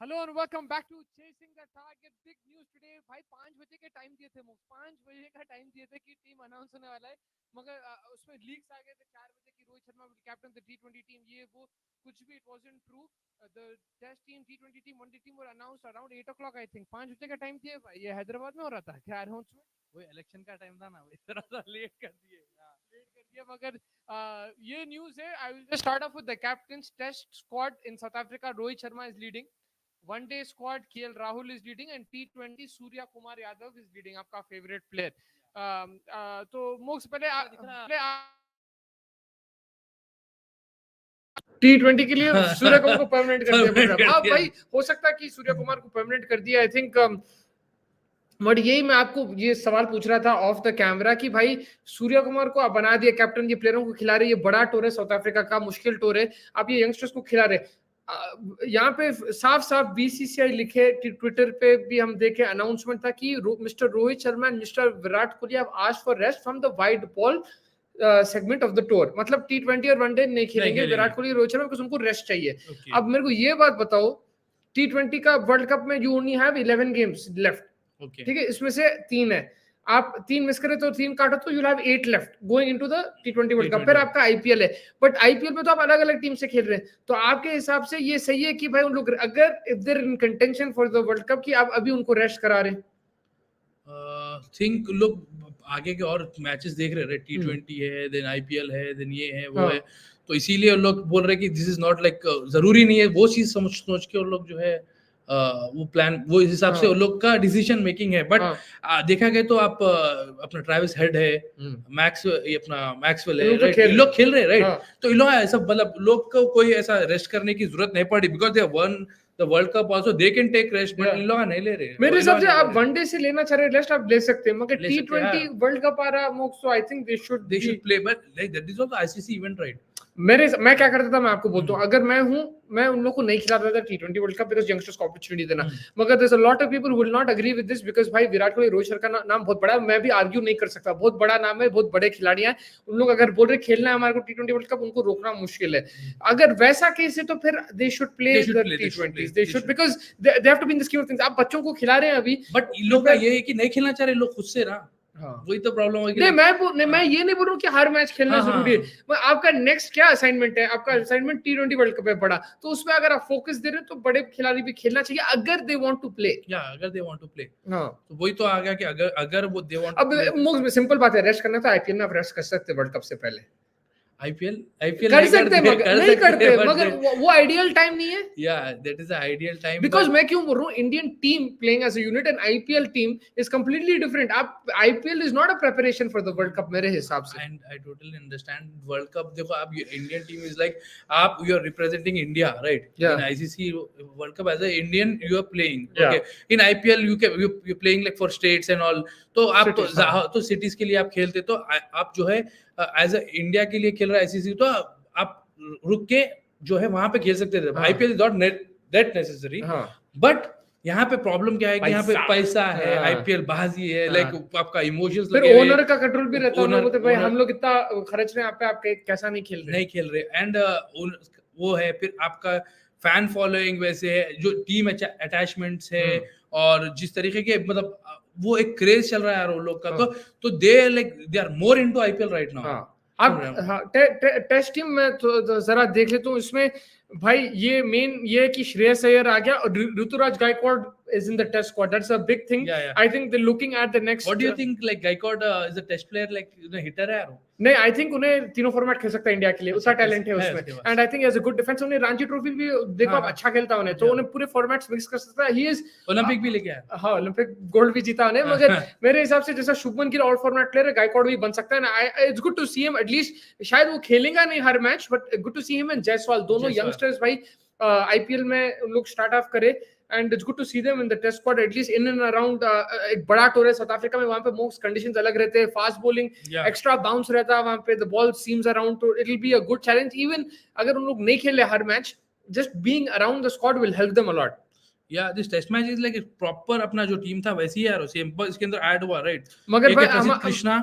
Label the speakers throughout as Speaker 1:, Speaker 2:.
Speaker 1: Hello और welcome back to chasing the target. Big news today भाई। 5 बजे के टाइम दिए थे, 5 बजे का टाइम दिए थे कि टीम अनाउंस होने वाला है, मगर उसमें लीक्स आ गए थे 4 बजे की Rohit Sharma will captain the T20 team. ये वो कुछ भी it wasn't true. The test team, T20 team, one day team were announced around 8 o'clock I think. 5 बजे का टाइम दिए भाई। ये हैदराबाद में हो रहा था क्या अनाउंसमेंट?
Speaker 2: वो इलेक्शन का टाइम था ना, वो इतना सा लेट कर दिए।
Speaker 1: लेट कर दिया मगर ये न्यूज है। I will just start off with the captains test squad in South Africa. Rohit Sharma is leading. One day squad KL Rahul is leading and T20 Suryakumar Yadav is leading, आपका फेवरेट प्लेयर। तो मोक्स पहले टी20 के लिए सूर्य कुमार को परमानेंट कर दिया। हाँ भाई, हो सकता है कि सूर्य कुमार को परमानेंट कर दिया, आई थिंक। बट यही मैं आपको ये सवाल पूछ रहा था ऑफ द कैमरा कि भाई सूर्य कुमार को आप बना दिया कैप्टन, ये प्लेयरों को खिला रहे, ये बड़ा टूर है साउथ अफ्रीका का, मुश्किल टूर है, आप ये यंगस्टर्स को खिला रहे। यहाँ पे साफ साफ बीसीसीआई लिखे, ट्विटर पे भी हम देखे, अनाउंसमेंट था कि mister Rohit Sharma and mister Virat Kohli have asked for rest from the wide ball segment of the tour. मतलब टी20 और वनडे नहीं खेलेंगे विराट कोहली रोहित शर्मा, बिकॉज उनको रेस्ट चाहिए। अब मेरे को ये बात बताओ, टी20 का वर्ल्ड कप में you only have 11 games left, ठीक है, इसमें से 3 है, आप 3 मिस करे तो 3 काटो तो you have 8 left going into the T20 world cup. फिर आपका आईपीएल है, बट आईपीएल में तो आप अलग अलग टीम से खेल रहे हैं। तो आपके हिसाब से ये सही है कि भाई उन लोग अगर if they're in contention for the world cup कि आप अभी उनको रेस्ट करा रहे हैं?
Speaker 2: थिंक लोग आगे के और मैचेस देख रहे हैं, टी20 है, देन आईपीएल है, देन ये है वो है, तो इसीलिए लोग बोल रहे हैं कि दिस इज नॉट लाइक, जरूरी नहीं है वो चीज सोच के और लोग जो है वो प्लान, वो इस हिसाब से उन लोग का डिसीजन मेकिंग है। बट देखा गया तो आप अपना ट्रेविस हेड है, मैक्स, ये अपना मैक्सवेल है, राइट, इन लोग खेल रहे हैं, राइट। तो इन लोग ऐसा मतलब लोग को कोई ऐसा रेस्ट करने की जरूरत नहीं पड़ी, because they won the world cup also, they can take rest, but इन लोग नहीं ले रहे।
Speaker 1: मेरे हिसाब से आप वनडे से लेना चाह रहे हैं रेस्ट, आप ले सकते हैं, मगर टी20 वर्ल्ड कप आ रहा MOOCs, so I think they should
Speaker 2: play, but like that is also ICC event, right.
Speaker 1: मैं क्या करता था, मैं आपको बोलता हूँ, अगर मैं उन लोगों को नहीं खिलाता था T20 world cup, because youngsters को अपॉर्चुनिटी देना। मगर there is a lot of people will not agree with this, because भाई विराट कोहली रोहित शर्मा का नाम बहुत बड़ा है, मैं भी आर्ग्यू नहीं कर सकता, बहुत बड़ा नाम है, बहुत बड़े खिलाड़ी हैं। उन लोग अगर बोल रहे खेलना है हमारे को टी20 वर्ल्ड कप, उनको रोकना मुश्किल है। अगर वैसा केस है तो फिर they should play the T20, they should, because they have to be in the scheme of things. आप बच्चों को खिला रहे हैं अभी,
Speaker 2: बट इन लोग का ये है कि नहीं खेलना चाह रहे लोग खुद से ना, वही तो प्रॉब्लम है।
Speaker 1: नहीं, मैं ये नहीं बोल रहा हूँ कि हर मैच खेलना जरूरी है। आपका नेक्स्ट क्या असाइनमेंट है? आपका असाइनमेंट टी20 वर्ल्ड कप है बड़ा, तो उसमें अगर आप फोकस दे रहे हो तो बड़े खिलाड़ी भी खेलना चाहिए अगर दे वांट टू प्ले।
Speaker 2: अगर दे वांट टू प्ले, तो वही तो आ गया कि अगर वो दे वांट।
Speaker 1: अब सिंपल बात है, रेस्ट करना तो आईपीएल में आप रेस्ट कर सकते हैं वर्ल्ड कप से पहले।
Speaker 2: आईपीएल
Speaker 1: कर सकते हैं मगर नहीं करते, मगर वो आइडियल टाइम नहीं है।
Speaker 2: That is the ideal time,
Speaker 1: because मैं क्यों बोल रहा हूँ, Indian team playing as a unit and IPL team is completely different. आप IPL is not a preparation for the world cup मेरे हिसाब से।
Speaker 2: And I totally understand world cup. देखो आप, इंडियन टीम इज लाइक, आप you are representing India, right, in ICC world cup as a Indian you are playing, okay. In IPL you playing like for states and all, तो आप तो cities के लिए आप खेलते, तो आप जो है एज अ इंडिया के लिए खेल रहा है आईसीसी, तो आप रुक के जो है वहां पे खेल सकते थे। IPL is not that necessary, but यहाँ पे प्रॉब्लम क्या है कि यहाँ पे पैसा है, आईपीएल बाजी है, लाइक आपका इमोशंस
Speaker 1: लगे, फिर ओनर का कंट्रोल भी रहता है, बोलते भाई हम लोग इतना खर्च रहे हैं आप पे, आप कैसा नहीं खेल रहे
Speaker 2: एंड वो है, फिर आपका फैन फॉलोइंग वैसे है, जो टीम अटैचमेंट्स है, और जिस तरीके के मतलब वो एक क्रेज चल रहा है यार वो लोग का, तो they like they are more into IPL right now.
Speaker 1: आप टेस्ट टीम में तो जरा देख लेते हो, इसमें भाई ये मेन ये है कि श्रेयस अय्यर आ गया और Ruturaj Gaikwad is in the test squad. That's a big thing. I think they're looking at the next.
Speaker 2: What do you think? Like Gaikwaad is a test player, like hitter है यार?
Speaker 1: नहीं, I think उन्हें तीनों फॉर्मेट खेल सकता है India के लिए, उतना टैलेंट है उसमें, and I think he has a good defense. उन्हें रणजी ट्रॉफी भी देखो आप अच्छा खेलता है उन्हें, तो उन्हें पूरे फॉर्मेट्स मिक्स कर सकता है। He is
Speaker 2: ओलंपिक भी लेके आया,
Speaker 1: हाँ ओलंपिक गोल्ड भी जीता उन्हें, मगर मेरे हिसाब से जैसा Shubman Gill all format player है, गायकवाड भी बन सकता है ना। It's good to see him at least, शायद वो खेलेगा नहीं हर match, but good to see him and Jaiswal, दोनों यंगस्टर्स भाई आईपीएल में उन लोग स्टार्ट ऑफ करे, and it's good to see them in the test squad at least in and around एक बड़ा टूर है साउथ अफ्रीका में, वहां पे मोस्ट कंडीशंस अलग रहते हैं, फास्ट बॉलिंग, एक्स्ट्रा बाउंस रहता है वहां पे, द बॉल सीम्स अराउंड, तो it will be a good challenge. Even अगर उन लोग नहीं खेले हर match, just being around the squad will help them a lot.
Speaker 2: This test match is like proper अपना जो टीम था वैसी है यार, सेम, बस इसके अंदर ऐड हुआ, राइट।
Speaker 1: मगर भाई
Speaker 2: प्रसिद्ध कृष्णा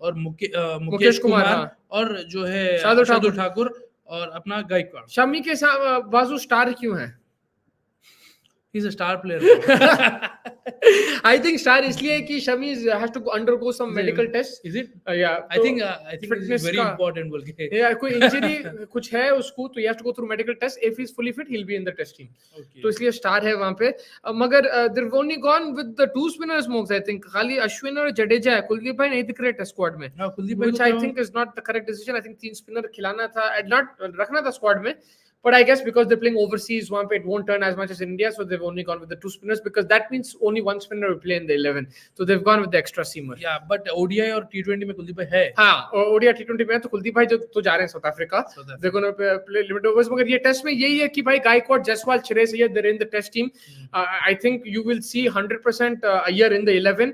Speaker 2: और मुकेश कुमार और जो है शार्दुल ठाकुर और अपना गायकवाड़।
Speaker 1: शमी के बाजू स्टार क्यों है?
Speaker 2: he's a star player.
Speaker 1: I think star इसलिए कि Shami has to undergo some medical tests.
Speaker 2: Is it?
Speaker 1: Yeah.
Speaker 2: I think it's very important बोल के.
Speaker 1: Yeah, कोई इंजरी कुछ है उसको तो he has to go through medical test. If he's fully fit, he'll be in the test team.
Speaker 2: Okay.
Speaker 1: तो इसलिए star है वहाँ पे. मगर they've only gone with the two spinners most. I think खाली अश्विन और जडेजा है. कुलदीप भाई नहीं दिख रहे टेस्ट स्क्वाड में. Which I think is not the correct decision. I think 3 spinner खिलाना था, not रखना था स्क्वाड में. But I guess because they're playing overseas, one it won't turn as much as in India, so they've only gone with the 2 spinners because that means only 1 spinner will play in the 11. So they've gone with the extra seamer.
Speaker 2: Yeah, but ODI और T20 में कुलदीप भाई है.
Speaker 1: हाँ, ODI T20 में तो कुलदीप भाई जो तो जा रहे हैं south Africa. They're going to play limited overs. मगर ये टेस्ट में यही है कि भाई Gaikwad, Jaswal, Shreyas Iyer, they're in the test team. I think you will see 100% Ayyar in the 11.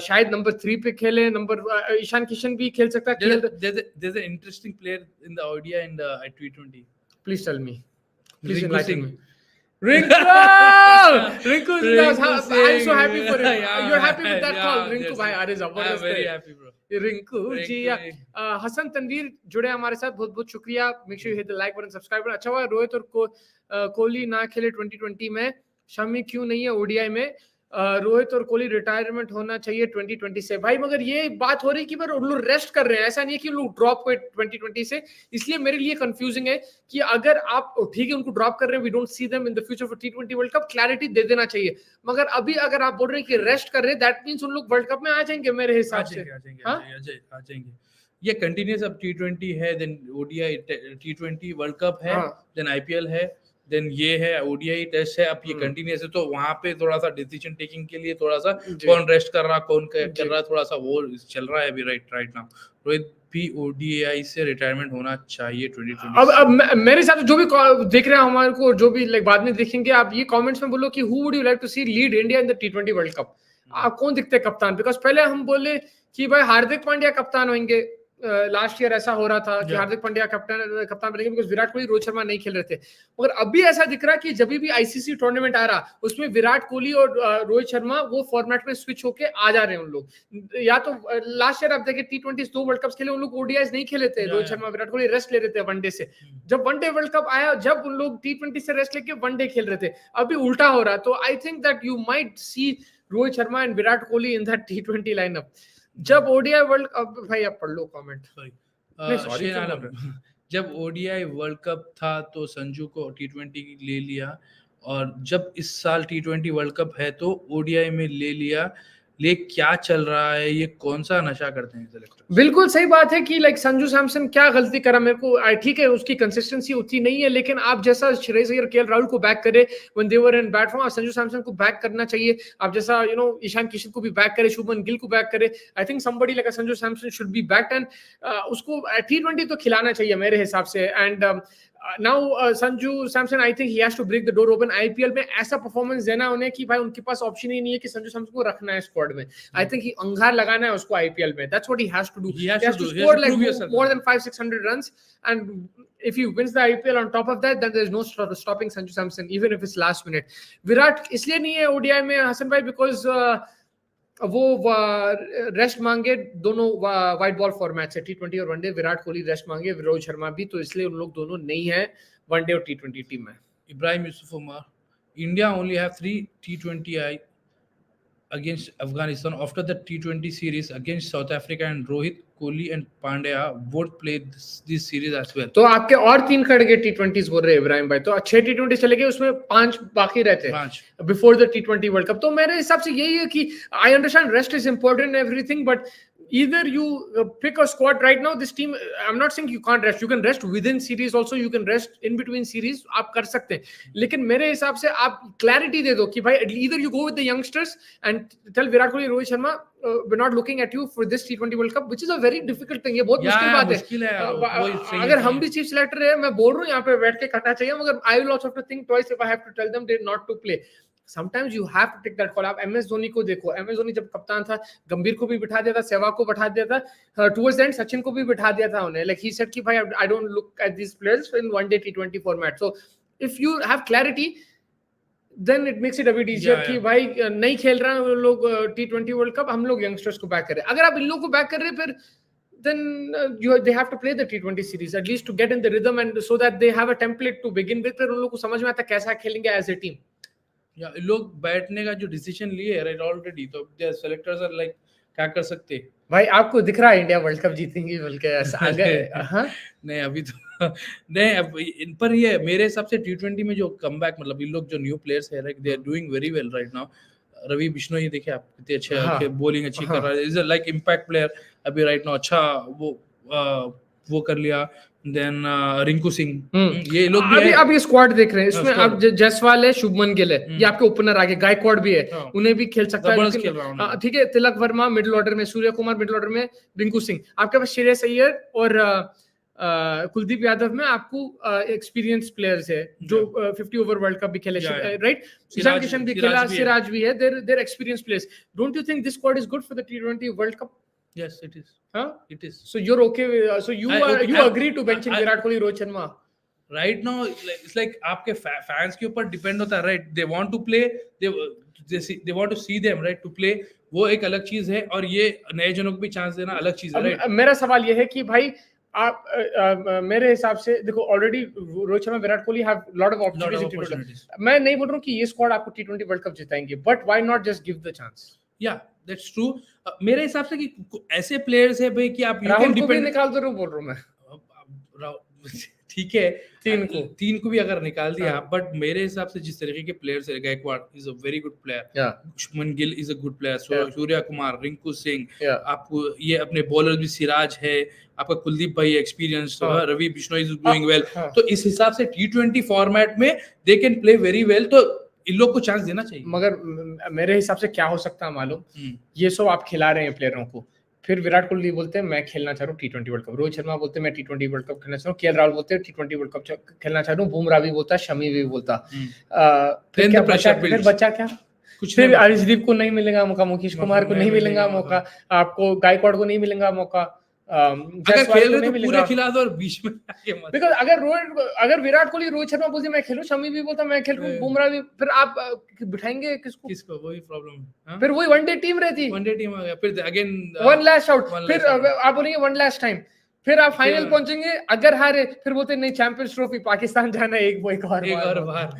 Speaker 1: शायद नंबर 3 पे खेले, नंबर ईशान किशन भी खेल सकता है.
Speaker 2: There's an interesting player in the ODI and T20.
Speaker 1: Please tell me. Please
Speaker 2: Rinku
Speaker 1: enlighten
Speaker 2: Singh.
Speaker 1: me. Rinku! Rinku! I'm so happy for it.
Speaker 2: Yeah,
Speaker 1: You're happy with that
Speaker 2: yeah,
Speaker 1: call? Rinku
Speaker 2: yes,
Speaker 1: भाई,
Speaker 2: yes.
Speaker 1: अरे
Speaker 2: I'm
Speaker 1: जबरदस्त
Speaker 2: very
Speaker 1: है.
Speaker 2: happy, bro.
Speaker 1: Rinku ji. Hasan Tanveer जुड़े हमारे साथ, बहुत बहुत शुक्रिया. Make sure you hit the like button, subscribe button. अच्छा हुआ रोहित और कोहली ना खेले 2020 में, शमी क्यों नहीं है ओडीआई में? रोहित और कोहली रिटायरमेंट होना चाहिए 2020 से. भाई मगर ये बात हो रही है कि उन लोग रेस्ट कर रहे हैं, ऐसा नहीं है कि उन लोग ड्रॉप हुए 2020 से. इसलिए मेरे लिए कंफ्यूजिंग है कि अगर आप ठीक है उनको ड्रॉप कर रहे हैं, we don't see them in the future for T20 world cup, clarity दे देना चाहिए. मगर अभी अगर आप बोल रहे हैं कि रेस्ट कर रहे हैं, दैट मींस उन लोग वर्ल्ड कप में आ जाएंगे मेरे हिसाब से.
Speaker 2: आ जाएंगे. ये कंटिन्यूस अब T20 है, then ODI T20 world cup है, देन IPL है, देन ये है ODI टेस्ट है. अब ये कंटिन्यूस है, तो वहां पे थोड़ा सा डिसीजन टेकिंग के लिए थोड़ा सा कौन रेस्ट कर रहा, कौन कर रहा, थोड़ा सा वो चल रहा है अभी राइट नाउ. रोहित भी ODI से रिटायरमेंट होना चाहिए 2020.
Speaker 1: अब मेरे हिसाब से जो भी देख रहे हैं हमारे को, जो भी लाइक बाद में देखेंगे, आप ये कमेंट्स में बोलो कि who would you like to see lead India in the T20 world cup. आप कौन दिखते हैं कप्तान? बिकॉज पहले हम बोले कि भाई हार्दिक पांड्या कप्तान होंगे. लास्ट ईयर ऐसा हो रहा था कि हार्दिक पांड्या कप्तान बनेंगे बिकॉज विराट कोहली, रोहित शर्मा नहीं खेल रहे थे. मगर अभी ऐसा दिख रहा है कि जब भी आईसीसी टूर्नामेंट आ रहा उसमें विराट कोहली और रोहित शर्मा वो फॉर्मेट में स्विच होके आ जा रहे हैं उन लोग. या तो लास्ट ईयर आप देखें T20 2 वर्ल्ड कप्स खेले, उन लोग ODIs नहीं खेले थे. रोहित शर्मा, विराट कोहली रेस्ट ले रहे थे वनडे से. जब वनडे वर्ल्ड कप आया, जब उन लोग T20 से रेस्ट लेके वनडे खेल रहे थे. अभी उल्टा हो रहा. तो I think that you might see Rohit Sharma and Virat Kohli in that T20 lineup. जब ODI वर्ल्ड कप, भाई आप पढ़ लो कमेंट.
Speaker 2: जब ODI वर्ल्ड कप था तो संजू को T20 ले लिया, और जब इस साल T20 वर्ल्ड कप है तो ODI में ले लिया. ले क्या चल रहा है, ये कौन सा नशा करते हैं सेलेक्टर?
Speaker 1: बिल्कुल सही बात है कि लाइक संजू सैमसन क्या गलती करा. मेरे को ठीक है उसकी कंसिस्टेंसी उतनी नहीं है, लेकिन आप जैसा श्रेयस अय्यर, केएल राहुल को बैक करे when they were in bat form, आप संजू सैमसन को बैक करना चाहिए. आप जैसा ईशान किशन को भी बैक करे, शुभमन गिल को बैक करे. I think somebody like Sanju Samson should be backed and उसको T20 तो खिलाना चाहिए मेरे हिसाब से. And now Sanju Samson, I think he has to break the door open. IPL में ऐसा परफॉर्मेंस देना उन्हें कि भाई उनके पास ऑप्शन ही नहीं है कि संजू सैमसन को रखना है स्क्वाड में. आई थिंक अंगार लगाना है उसको IPL में. That's what he has to do. He has to score like more than 500-600 runs, and if he wins the IPL on top of that, then there is no stopping Sanju Samson, even if it's last minute. Virat इसलिए नहीं है ODI में हसन भाई because वो rest मांगे दोनों white ball format से, T20 और वनडे. विराट कोहली रेस्ट मांगे, रोहित शर्मा भी, तो इसलिए उन लोग दोनों नहीं है वनडे और T20 टीम में.
Speaker 2: Ibrahim Yusuf Umar, India only have 3 T20I against Afghanistan after the T20 series against South Africa, and Rohit, Kohli and Pandya would play this series as well.
Speaker 1: तो आपके और 3 खड़ गए T20s बोल रहे इब्राहिम भाई. तो 6 T20 चले गए, उसमें 5 बाकी रहते हैं before the T20 world cup. तो मेरे हिसाब से यही है कि I understand rest is important everything, but either you pick a squad right now. This team, I'm not saying you can't rest. You can rest within series also. You can rest in between series. आप कर सकते हैं. लेकिन मेरे हिसाब से आप clarity दे दो कि भाई either you go with the youngsters and tell Virat Kohli, Rohit Sharma, we're not looking at you for this T20 World Cup, which is a very difficult thing. ये बहुत मुश्किल बात है. अगर हम भी चीफ सिलेक्टर है, मैं बोल रहा हूँ यहाँ पे बैठ के करना चाहिए, मगर I will also have to think twice if I have to tell them they're not to play. Sometimes you have to take that call. आप MS धोनी को देखो. MS धोनी जब कप्तान था, गंभीर को भी बिठा दिया था, सहवाग को बिठा दिया था, towards the end सचिन को भी बिठा दिया था उन्हें. Like he said कि भाई I don't look at these players in one day T20 format. So if you have clarity, then it makes it a bit easier कि भाई नहीं खेल रहा है लोग T20 वर्ल्ड कप, हम लोग यंगस्टर्स को बैक करें. अगर आप इन लोगों को बैक कर रहे हैं, फिर then they have to play the T20 series at least to get in the rhythm and so that they have a template to begin with. फिर उन लोगों को समझ में आता कैसा खेलेंगे as a team.
Speaker 2: या लोग बैठने का जो डिसीजन लिए राइट ऑलरेडी, तो देयर सेलेक्टर्स आर लाइक क्या कर सकते
Speaker 1: भाई आपको दिख रहा है इंडिया वर्ल्ड कप जीतेंगी बोल के ऐसा अगर हाँ
Speaker 2: नहीं अभी तो नहीं, अब इन पर ये मेरे हिसाब से T20 में जो कमबैक, मतलब इन लोग जो न्यू प्लेयर्स है like they are doing very well right now. Ravi Bishnoi देखिए आप कितने अच्छे
Speaker 1: हाँ,
Speaker 2: बॉलिंग अच्छी
Speaker 1: हाँ,
Speaker 2: कर रहा है, इज लाइक इम्पैक्ट प्लेयर अभी राइट नाउ, अच्छा वो कर लिया। देन रिंकू सिंह, ये लोग भी
Speaker 1: अब ये स्क्वाड देख रहे हैं इसमें
Speaker 2: squad.
Speaker 1: अब जायसवाल है, शुभमन गिल है, ये आपके ओपनर आगे, गायकवाड़ भी है,
Speaker 2: हाँ।
Speaker 1: उन्हें भी खेल सकता है
Speaker 2: जबरदस्त
Speaker 1: लेकिन
Speaker 2: खेल रहा हूँ
Speaker 1: ठीक है, तिलक वर्मा मिडिल ऑर्डर में, सूर्य कुमार मिडिल ऑर्डर में, रिंकू सिंह आपके पास, श्रेयस अय्यर और कुलदीप यादव में आपको एक्सपीरियंस प्लेयर्स है जो 50 ओवर वर्ल्ड कप भी खेले, राइट, ईशान किशन भी खेला, सिराज भी है, their experience players. Don't you think this squad is good for the T20 world cup?
Speaker 2: Yes, it is.
Speaker 1: Huh?
Speaker 2: It is.
Speaker 1: So you're okay with, so you agree to benching Virat Kohli, Rohit Sharma?
Speaker 2: Right now it's like आपके fans के ऊपर depend होता है right, they want to play, they want to see them right to play, वो एक अलग चीज है, और ये नए जनों को भी चांस देना अलग चीज है राइट।
Speaker 1: मेरा सवाल ये है कि भाई आप मेरे हिसाब से देखो, already Rohit Sharma, Virat Kohli have lot of opportunities. मैं नहीं बोल रहा हूँ कि ये स्क्वाड आपको T20 वर्ल्ड कप जिताएंगे, but why not just give the chance?
Speaker 2: Yeah that's true. मेरे हिसाब से कि ऐसे प्लेयर्स है भाई कि आप
Speaker 1: राहुल को भी निकाल दो, बोल रहा हूँ मैं,
Speaker 2: ठीक है,
Speaker 1: तीन
Speaker 2: को भी अगर निकाल दिया, बट मेरे हिसाब से जिस तरीके के प्लेयर्स है, Gaikwad is a very good player, Shubman Gill is a good player, Suryakumar, Rinku Singh, आपको ये अपने बॉलर भी सिराज है, आपका कुलदीप भाई experience, Ravi Bishnoi is doing well, तो इस हिसाब से T20 फॉर्मेट में they can play very well, तो इन लोग को चांस देना चाहिए।
Speaker 1: मगर मेरे हिसाब से क्या हो सकता है मालूम, ये सब आप खिला रहे हैं प्लेयरों को, फिर विराट कोहली बोलते हैं मैं खेलना चाह रहा हूँ T20 world cup, Rohit Sharma बोलते हैं मैं T20 वर्ल्ड कप खेलना चाह रहा हूँ, KL राहुल बोलते हैं T20 वर्ल्ड कप खेलना चाह रहा हूँ, बुमराह भी बोलता है, शमी भी बोलता, फिर क्या बचा क्या? फिर अर्शदीप को नहीं मिलेगा मौका, मुकेश कुमार को नहीं मिलेगा मौका, आपको गायकवाड़ को नहीं मिलेगा मौका,
Speaker 2: अगर खेल रहे तो पूरे खिला दो और बीच में आके मत।
Speaker 1: बिकॉज़ अगर विराट कोहली, रोहित शर्मा बोलते मैं खेलूं, शमी भी बोलता मैं खेलूं, बुमराह भी, फिर आप बिठाएंगे किसको? वही प्रॉब्लम, फिर वही वनडे टीम रहती, वनडे टीम आ गया, फिर अगेन वन लास्ट आउट, फिर आप बोलेंगे वन लास्ट टाइम, फिर आप फाइनल पहुंचेंगे, अगर हारे फिर बोलते नहीं चैंपियंस ट्रॉफी पाकिस्तान जाना है एक और बार।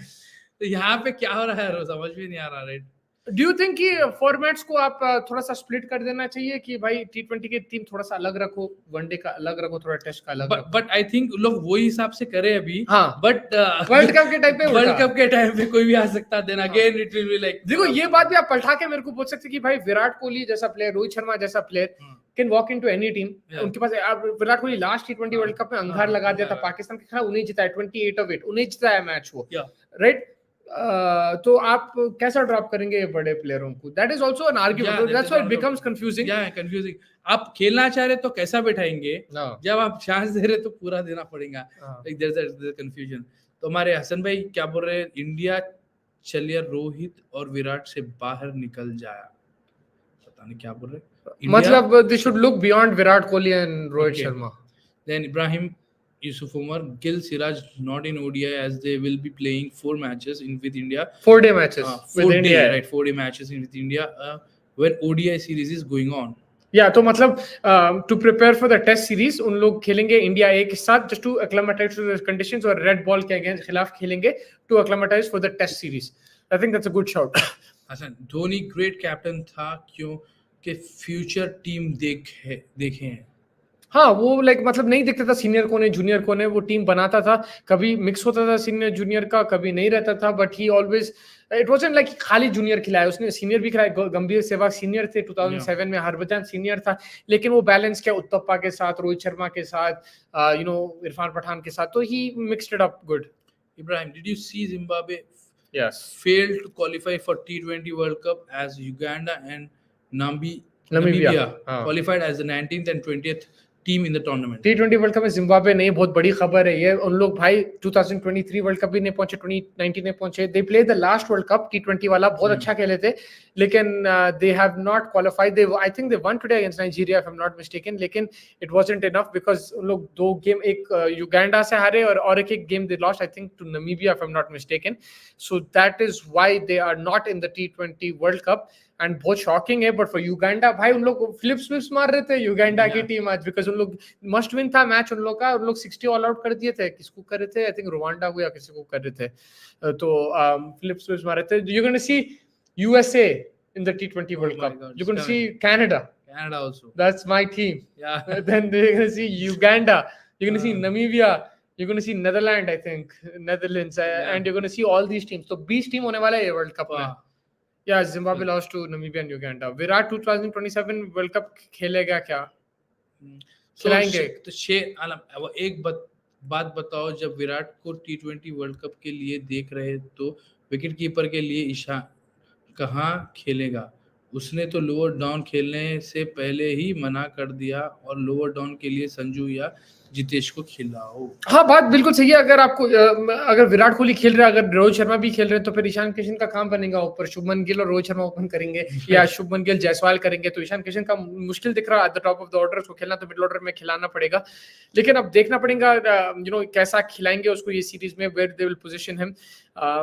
Speaker 2: तो यहाँ पे क्या हो रहा है समझ में नहीं आ रहा राइट।
Speaker 1: डू यू थिंक कि फॉर्मेट्स को आप थोड़ा सा स्प्लिट कर देना चाहिए कि भाई T20 के टीम थोड़ा सा अलग रखो, वनडे का अलग रखो, थोड़ा टेस्ट का अलग रखो?
Speaker 2: बट आई थिंक लोग वही हिसाब से करे अभी।
Speaker 1: हाँ,
Speaker 2: बट
Speaker 1: वर्ल्ड कप के टाइम पे
Speaker 2: कोई भी आ सकता है, then again it will be like, देखो
Speaker 1: ये बात भी आप पलटा के मेरे को पूछ सकते कि भाई विराट कोहली जैसा प्लेयर, रोहित शर्मा जैसा player can walk into any team, उनके पास Virat Kohli last T20 world cup में अंगार लगा दिया था पाकिस्तान के खिलाफ, उन्हें जिताया 28 of 8, उन्हें जिताया मैच वो, राइट? तो आप कैसा ड्रॉप करेंगे ये बड़े प्लेयरों को? That is also an argument, that's why it becomes confusing.
Speaker 2: Confusing. आप खेलना चाह रहे तो कैसा बैठाएंगे, जब आप चांस दे रहे तो पूरा देना पड़ेगा, लाइक देयर इज कंफ्यूजन। तो हमारे हसन भाई क्या बोल रहे हैं, इंडिया चलिए रोहित और विराट से बाहर निकल जाया, पता नहीं क्या बोल रहे हैं,
Speaker 1: मतलब they should look beyond Virat Kohli and Rohit Sharma.
Speaker 2: Then Ibrahim Yusuf Umar, Gill, Siraj not in ODI as they will be playing 4 matches with India.
Speaker 1: 4-day matches with India,
Speaker 2: right? 4-day matches with India when ODI series is going on.
Speaker 1: Yeah, तो मतलब to prepare for the test series उन लोग खेलेंगे India ए के साथ just to acclimatize to the conditions, और red ball के against खिलाफ खेलेंगे to acclimatize for the test series. I think that's a good shout.
Speaker 2: अच्छा, धोनी ग्रेट कैप्टन था क्यों कि फ्यूचर टीम देखे हैं।
Speaker 1: हाँ, वो लाइक मतलब नहीं देखता था सीनियर कौन है जूनियर कौन है, वो टीम बनाता था, कभी मिक्स होता था सीनियर जूनियर का, कभी नहीं रहता था, but he always, it wasn't like खाली जूनियर खिलाया, उसने सीनियर भी खिलाया, गंभीर सहवाग सीनियर थे 2007 में, हरभजन सीनियर था, लेकिन वो बैलेंस किया उत्तप्पा के साथ, रोहित शर्मा के साथ, इरफान पठान के साथ, तो he mixed it up good.
Speaker 2: Ibrahim, did you see Zimbabwe
Speaker 1: yes
Speaker 2: failed to qualify for T20 World Cup as Uganda and Namibia qualified as the 19th and 20th team in the tournament? T20
Speaker 1: world cup में Zimbabwe नहीं, बहुत बड़ी खबर है ये, उन लोग भाई 2023 वर्ल्ड कप भी नहीं पहुंचे, 2019 में पहुंचे, they play the last world cup T20 वाला, बहुत अच्छा खेले थे, लेकिन they have not qualified, they I think they one today against Nigeria if I am not mistaken, लेकिन इट वाजंट इनफ बिकॉज़ उन लोग 2 गेम, एक युगांडा से हारे और एक game they lost I think to Namibia if I am not mistaken, so that is why they are not in the T20 world cup. And बहुत shocking है, but for Uganda भाई उन लोग फ्लिप्स मार रहे थे युगांडा की team आज, बिकॉज उन लोग मस्ट विन था मैच उन लोग का, उन लोग 60 ऑल आउट कर दिए थे, किसको कर रहे थे, आई थिंक रुवांडा को या किसी को कर रहे थे, तो फ्लिप्स मार रहे थे. You gonna see USA in the T20 World Cup.
Speaker 2: God,
Speaker 1: You're going to see Canada.
Speaker 2: Canada also.
Speaker 1: That's my team.
Speaker 2: Yeah.
Speaker 1: Then you're going to see Uganda. You're going to see Namibia. You're going to see Netherlands, I think. Netherlands. And you're going to see all these teams. So 20 team होने वाला है World Cup में. Yeah, Zimbabwe lost to Namibia and Uganda. Virat 2027 World Cup खेलेगा क्या? खिलाएंगे.
Speaker 2: तो एक बात बताओ, जब विराट को T20 वर्ल्ड कप के लिए देख रहे तो विकेट कीपर के लिए ईशान कहाँ खेलेगा? उसने तो लोअर डाउन खेलने से पहले ही मना कर दिया, और लोअर डाउन के लिए संजू या जितेश को खिलाओ.
Speaker 1: हाँ, बात बिल्कुल सही है. अगर आपको अगर विराट कोहली खेल रहा है, अगर रोहित शर्मा भी खेल रहे हैं, तो फिर ईशान किशन का काम बनेगा ऊपर. शुभमन गिल और रोहित शर्मा ओपन करेंगे या शुभमन गिल जायसवाल करेंगे, तो ईशान किशन का मुश्किल दिख रहा है at the top of the order. उसको खेलना तो मिडिल ऑर्डर में खिलाना पड़ेगा, लेकिन अब देखना पड़ेगा कैसा खिलाएंगे उसको ये सीरीज में, where they will position him.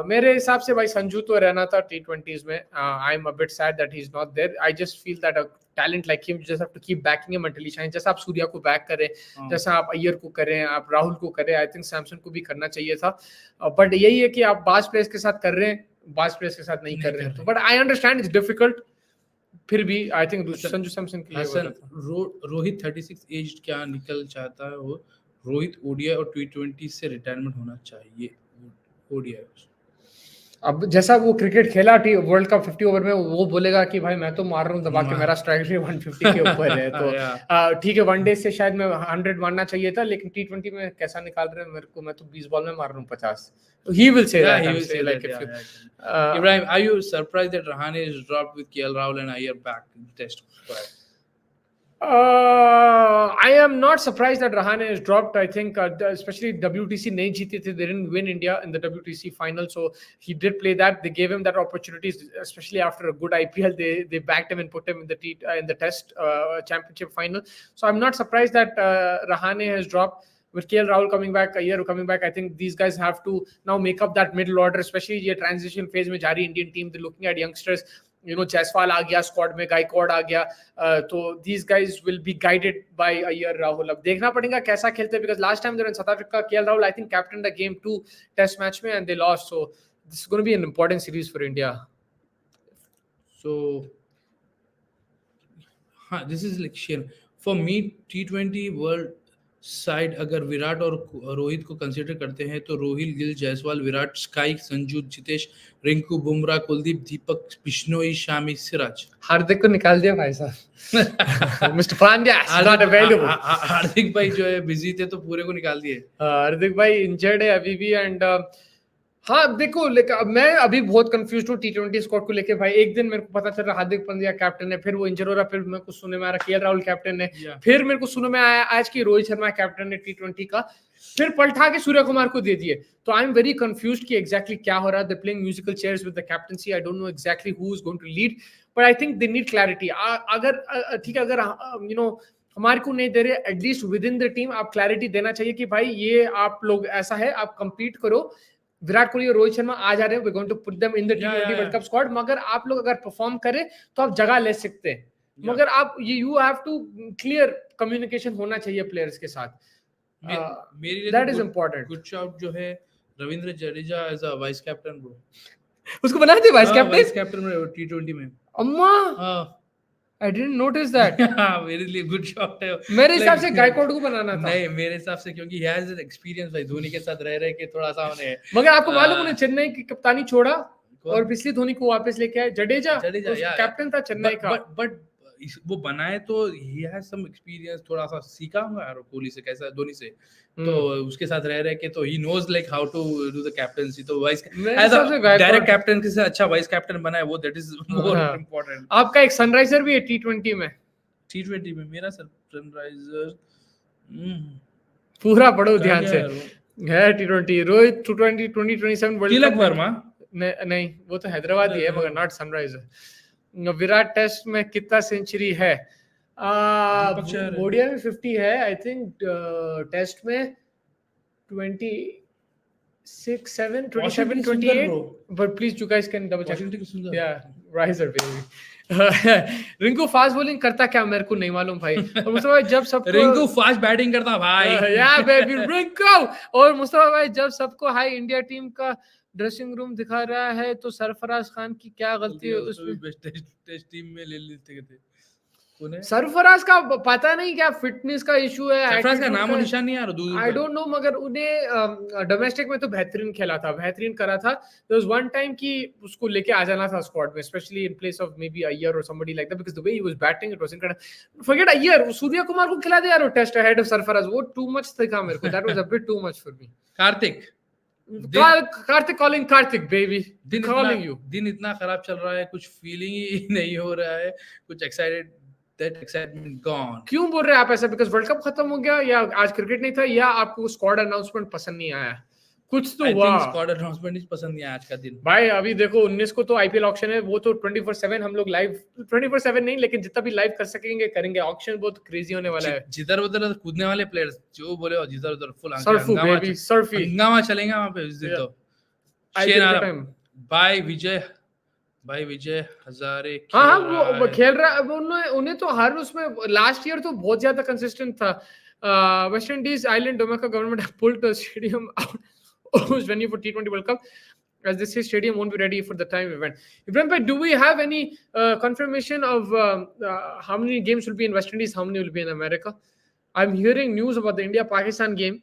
Speaker 1: मेरे हिसाब से भाई संजू तो रहना था T20s में. I am a bit sad that he is not there. I just feel that talent like him just have to keep backing him until he shine. जैसा आप सूर्या को बैक करें, जैसा आप अय्यर को करें, आप राहुल को करें, आई थिंक सैमसन को भी करना चाहिए था. बट यही है कि आप बास प्लेयर्स के साथ कर रहे हैं, बास प्लेयर्स के साथ नहीं कर रहे हैं. But I understand it's difficult. फिर भी आई थिंक संजू सैमसन के लिए
Speaker 2: रोहित 36 एज क्या निकल चाहता है वो. रोहित ओडीआई और T20 से रिटायरमेंट होना चाहिए. ओडीआई
Speaker 1: अब जैसा वो क्रिकेट खेला वर्ल्ड कप 50 ओवर में, वो बोलेगा कि भाई मैं तो मार रहा हूँ दबा के, मेरा स्ट्राइक रेट 150 के ऊपर है. तो ठीक है, वनडे से शायद मैं 100 मारना चाहिए था, लेकिन T20 में कैसा निकाल रहे हैं मेरे को, मैं तो 20 बॉल में मार रहा हूँ 50. He will say that.
Speaker 2: He will say like if Ibrahim, are you surprised that Rahane is dropped with KL Rahul and Iyer back in the test squad?
Speaker 1: I am not surprised that Rahane is dropped. I think especially WTC nahi jeete the, they didn't win India in the WTC final, so he did play that. They gave him that opportunity, especially after a good IPL. They backed him and put him in the test championship final. So I'm not surprised that Rahane has dropped. With KL Rahul coming back, Iyer coming back, I think these guys have to now make up that middle order, especially ये transition phase में जा रही Indian team. They're looking at youngsters. Jaiswal आ गया squad में, Gaikwad आ गया, तो these guys will be guided by Iyer, Rahul. अब देखना पड़ेगा कैसा खेलते हैं, because last time they were in South Africa, KL Rahul I think captained the game 2 test match में and they lost. So this is going to be an important series for India.
Speaker 2: So this is like share for me. T20 world side अगर विराट और रोहित को consider करते हैं तो Rohit, Gill, Jaiswal, Virat, Sky, Sanju, Jitesh, Rinku, Bumrah, Kuldeep, Deepak, Bishnoi, Shami, Siraj.
Speaker 1: Hardik को निकाल दिया भाई साहब. Mister Pandya is not available.
Speaker 2: Hardik भाई जो है बिजी थे तो पूरे को निकाल दिए.
Speaker 1: हार्दिक भाई इंजर्ड है अभी भी. एंड हाँ देखो, मैं अभी बहुत कंफ्यूज हूँ T20 स्क्वाड को लेके भाई. एक दिन मेरे को पता चल रहा हार्दिक पांड्या कैप्टन है, फिर वो इंजर हो रहा, फिर मेरे को सुनने में आ रहा KL राहुल कैप्टन है, फिर मेरे को सुनने में आया आज की रोहित शर्मा कैप्टन है T20 का, फिर पलटा के सूर्य कुमार को दे दिए. तो आई एम वेरी कंफ्यूज्ड कि एग्जैक्टली क्या हो रहा है. They playing musical chairs with the captaincy. I don't know exactly who is going to lead, but I think they need clarity. अगर ठीक है, अगर हमारे को नहीं दे रहे, at least within the team आप क्लैरिटी देना चाहिए कि भाई ये आप लोग ऐसा है, आप कंपीट करो. विराट कोहली और रोहित शर्मा आ जा रहे हैं, we going to put them in the T20 world cup squad. मगर आप लोग अगर परफॉर्म करें तो आप जगह ले सकते हैं, मगर आप you have to clear communication होना चाहिए प्लेयर्स के साथ. That is important.
Speaker 2: Good shot जो है Ravindra Jadeja as a vice captain bro.
Speaker 1: उसको बना दिया वाइस कैप्टन
Speaker 2: में T20 में.
Speaker 1: अम्मा I didn't notice that.
Speaker 2: मेरे लिए गुड शॉट है.
Speaker 1: मेरे हिसाब से गायकवाड को बनाना था.
Speaker 2: नहीं, मेरे हिसाब से क्योंकि he has experience भाई, धोनी के साथ रह के थोड़ा सा उन्हें.
Speaker 1: मगर आपको मालूम उन्हें चेन्नई की कप्तानी छोड़ा और पिछली धोनी को वापस लेके आए. जडेजा कैप्टन था चेन्नई का.
Speaker 2: बट वो बनाए तो he has some experience, थोड़ा सा सीखा होगा यार कोहली से, कैसा धोनी से, तो उसके साथ रह के तो he knows like how to do the captaincy. तो vice as a direct captain के से अच्छा वाइस कैप्टन बना है वो, that is more important.
Speaker 1: आपका एक सनराइजर भी है T20 में.
Speaker 2: T20 में मेरा सनराइजर
Speaker 1: पूरा पढ़ो ध्यान से है. T20 Rohit 2027 world cup.
Speaker 2: Verma
Speaker 1: नहीं, वो तो हैदराबाद ही है मगर नॉट सनराइजर. विराट टेस्ट में कितना सेंचुरी है? ओडीआई में 50 है आई थिंक. टेस्ट में 26, 7, 27, 28. But please you guys can double check. Yeah, riser baby. Rinku fast bowling करता क्या मेरे को नहीं मालूम भाई। और मुस्तफा भाई जब सबको
Speaker 2: रिंकू फास्ट बैटिंग करता भाई।
Speaker 1: या बेबी रिंकू। और मुस्तफा भाई जब सबको हाई इंडिया टीम का ड्रेसिंग रूम दिखा रहा है तो सरफराज खान की क्या गलती है उसमें?
Speaker 2: टेस्ट टीम में ले लेते थे उन्हें।
Speaker 1: सरफराज का पता नहीं क्या फिटनेस का इशू है,
Speaker 2: सरफराज का नाम और निशान नहीं आ रहा दूर
Speaker 1: आई डोंट नो, मगर उन्हें डोमेस्टिक में तो बेहतरीन खेला था, बेहतरीन करा था। देयर वाज वन टाइम कि उसको लेके आ जाना था स्क्वाड में, specially in place of may be Iyer और somebody like that, because the way he was batting it was incredible. Forget Iyer, Suryakumar को खिला दे यार वो टेस्ट अहेड ऑफ सरफराज, वो टू मच था मेरे को, that was a bit too much for me. Kartik calling Kartik baby, calling you.
Speaker 2: दिन इतना खराब चल रहा है, कुछ फीलिंग ही नहीं हो रहा है, कुछ एक्साइटेड, that excitement gone।
Speaker 1: क्यों बोल रहे हैं आप ऐसा? बिकॉज़ वर्ल्ड कप खत्म हो गया, या आज क्रिकेट नहीं था, या आपको स्क्वाड अनाउंसमेंट पसंद नहीं आया? कुछ तो हुआ।
Speaker 2: स्क्वाड अनाउंसमेंट ही पसंद नहीं आया आज का दिन
Speaker 1: भाई। अभी देखो 19 को तो आईपीएल ऑक्शन है, वो तो 24/7 हम लोग लाइव, 24/7 नहीं लेकिन जितना भी लाइव कर सकेंगे करेंगे। ऑक्शन बहुत क्रेजी होने वाला है।
Speaker 2: जिधर उधर कूदने वाले प्लेयर्स जो बोले और जिधर उधर फुल
Speaker 1: हंगामा
Speaker 2: चलेंगे वहां पे इस दिन तो। भाई विजय हजारे
Speaker 1: हाँ वो खेल रहा है। उन्हें तो हर उसमें लास्ट ईयर तो बहुत ज्यादा कंसिस्टेंट था। West Indies island Dominica government pulled the stadium out was venue for T20 World Cup, as this stadium won't be ready for the time event. Ibrahim bhai, do we have any confirmation of how many games will be in West Indies, how many will be in America? I'm hearing news about the India-Pakistan game.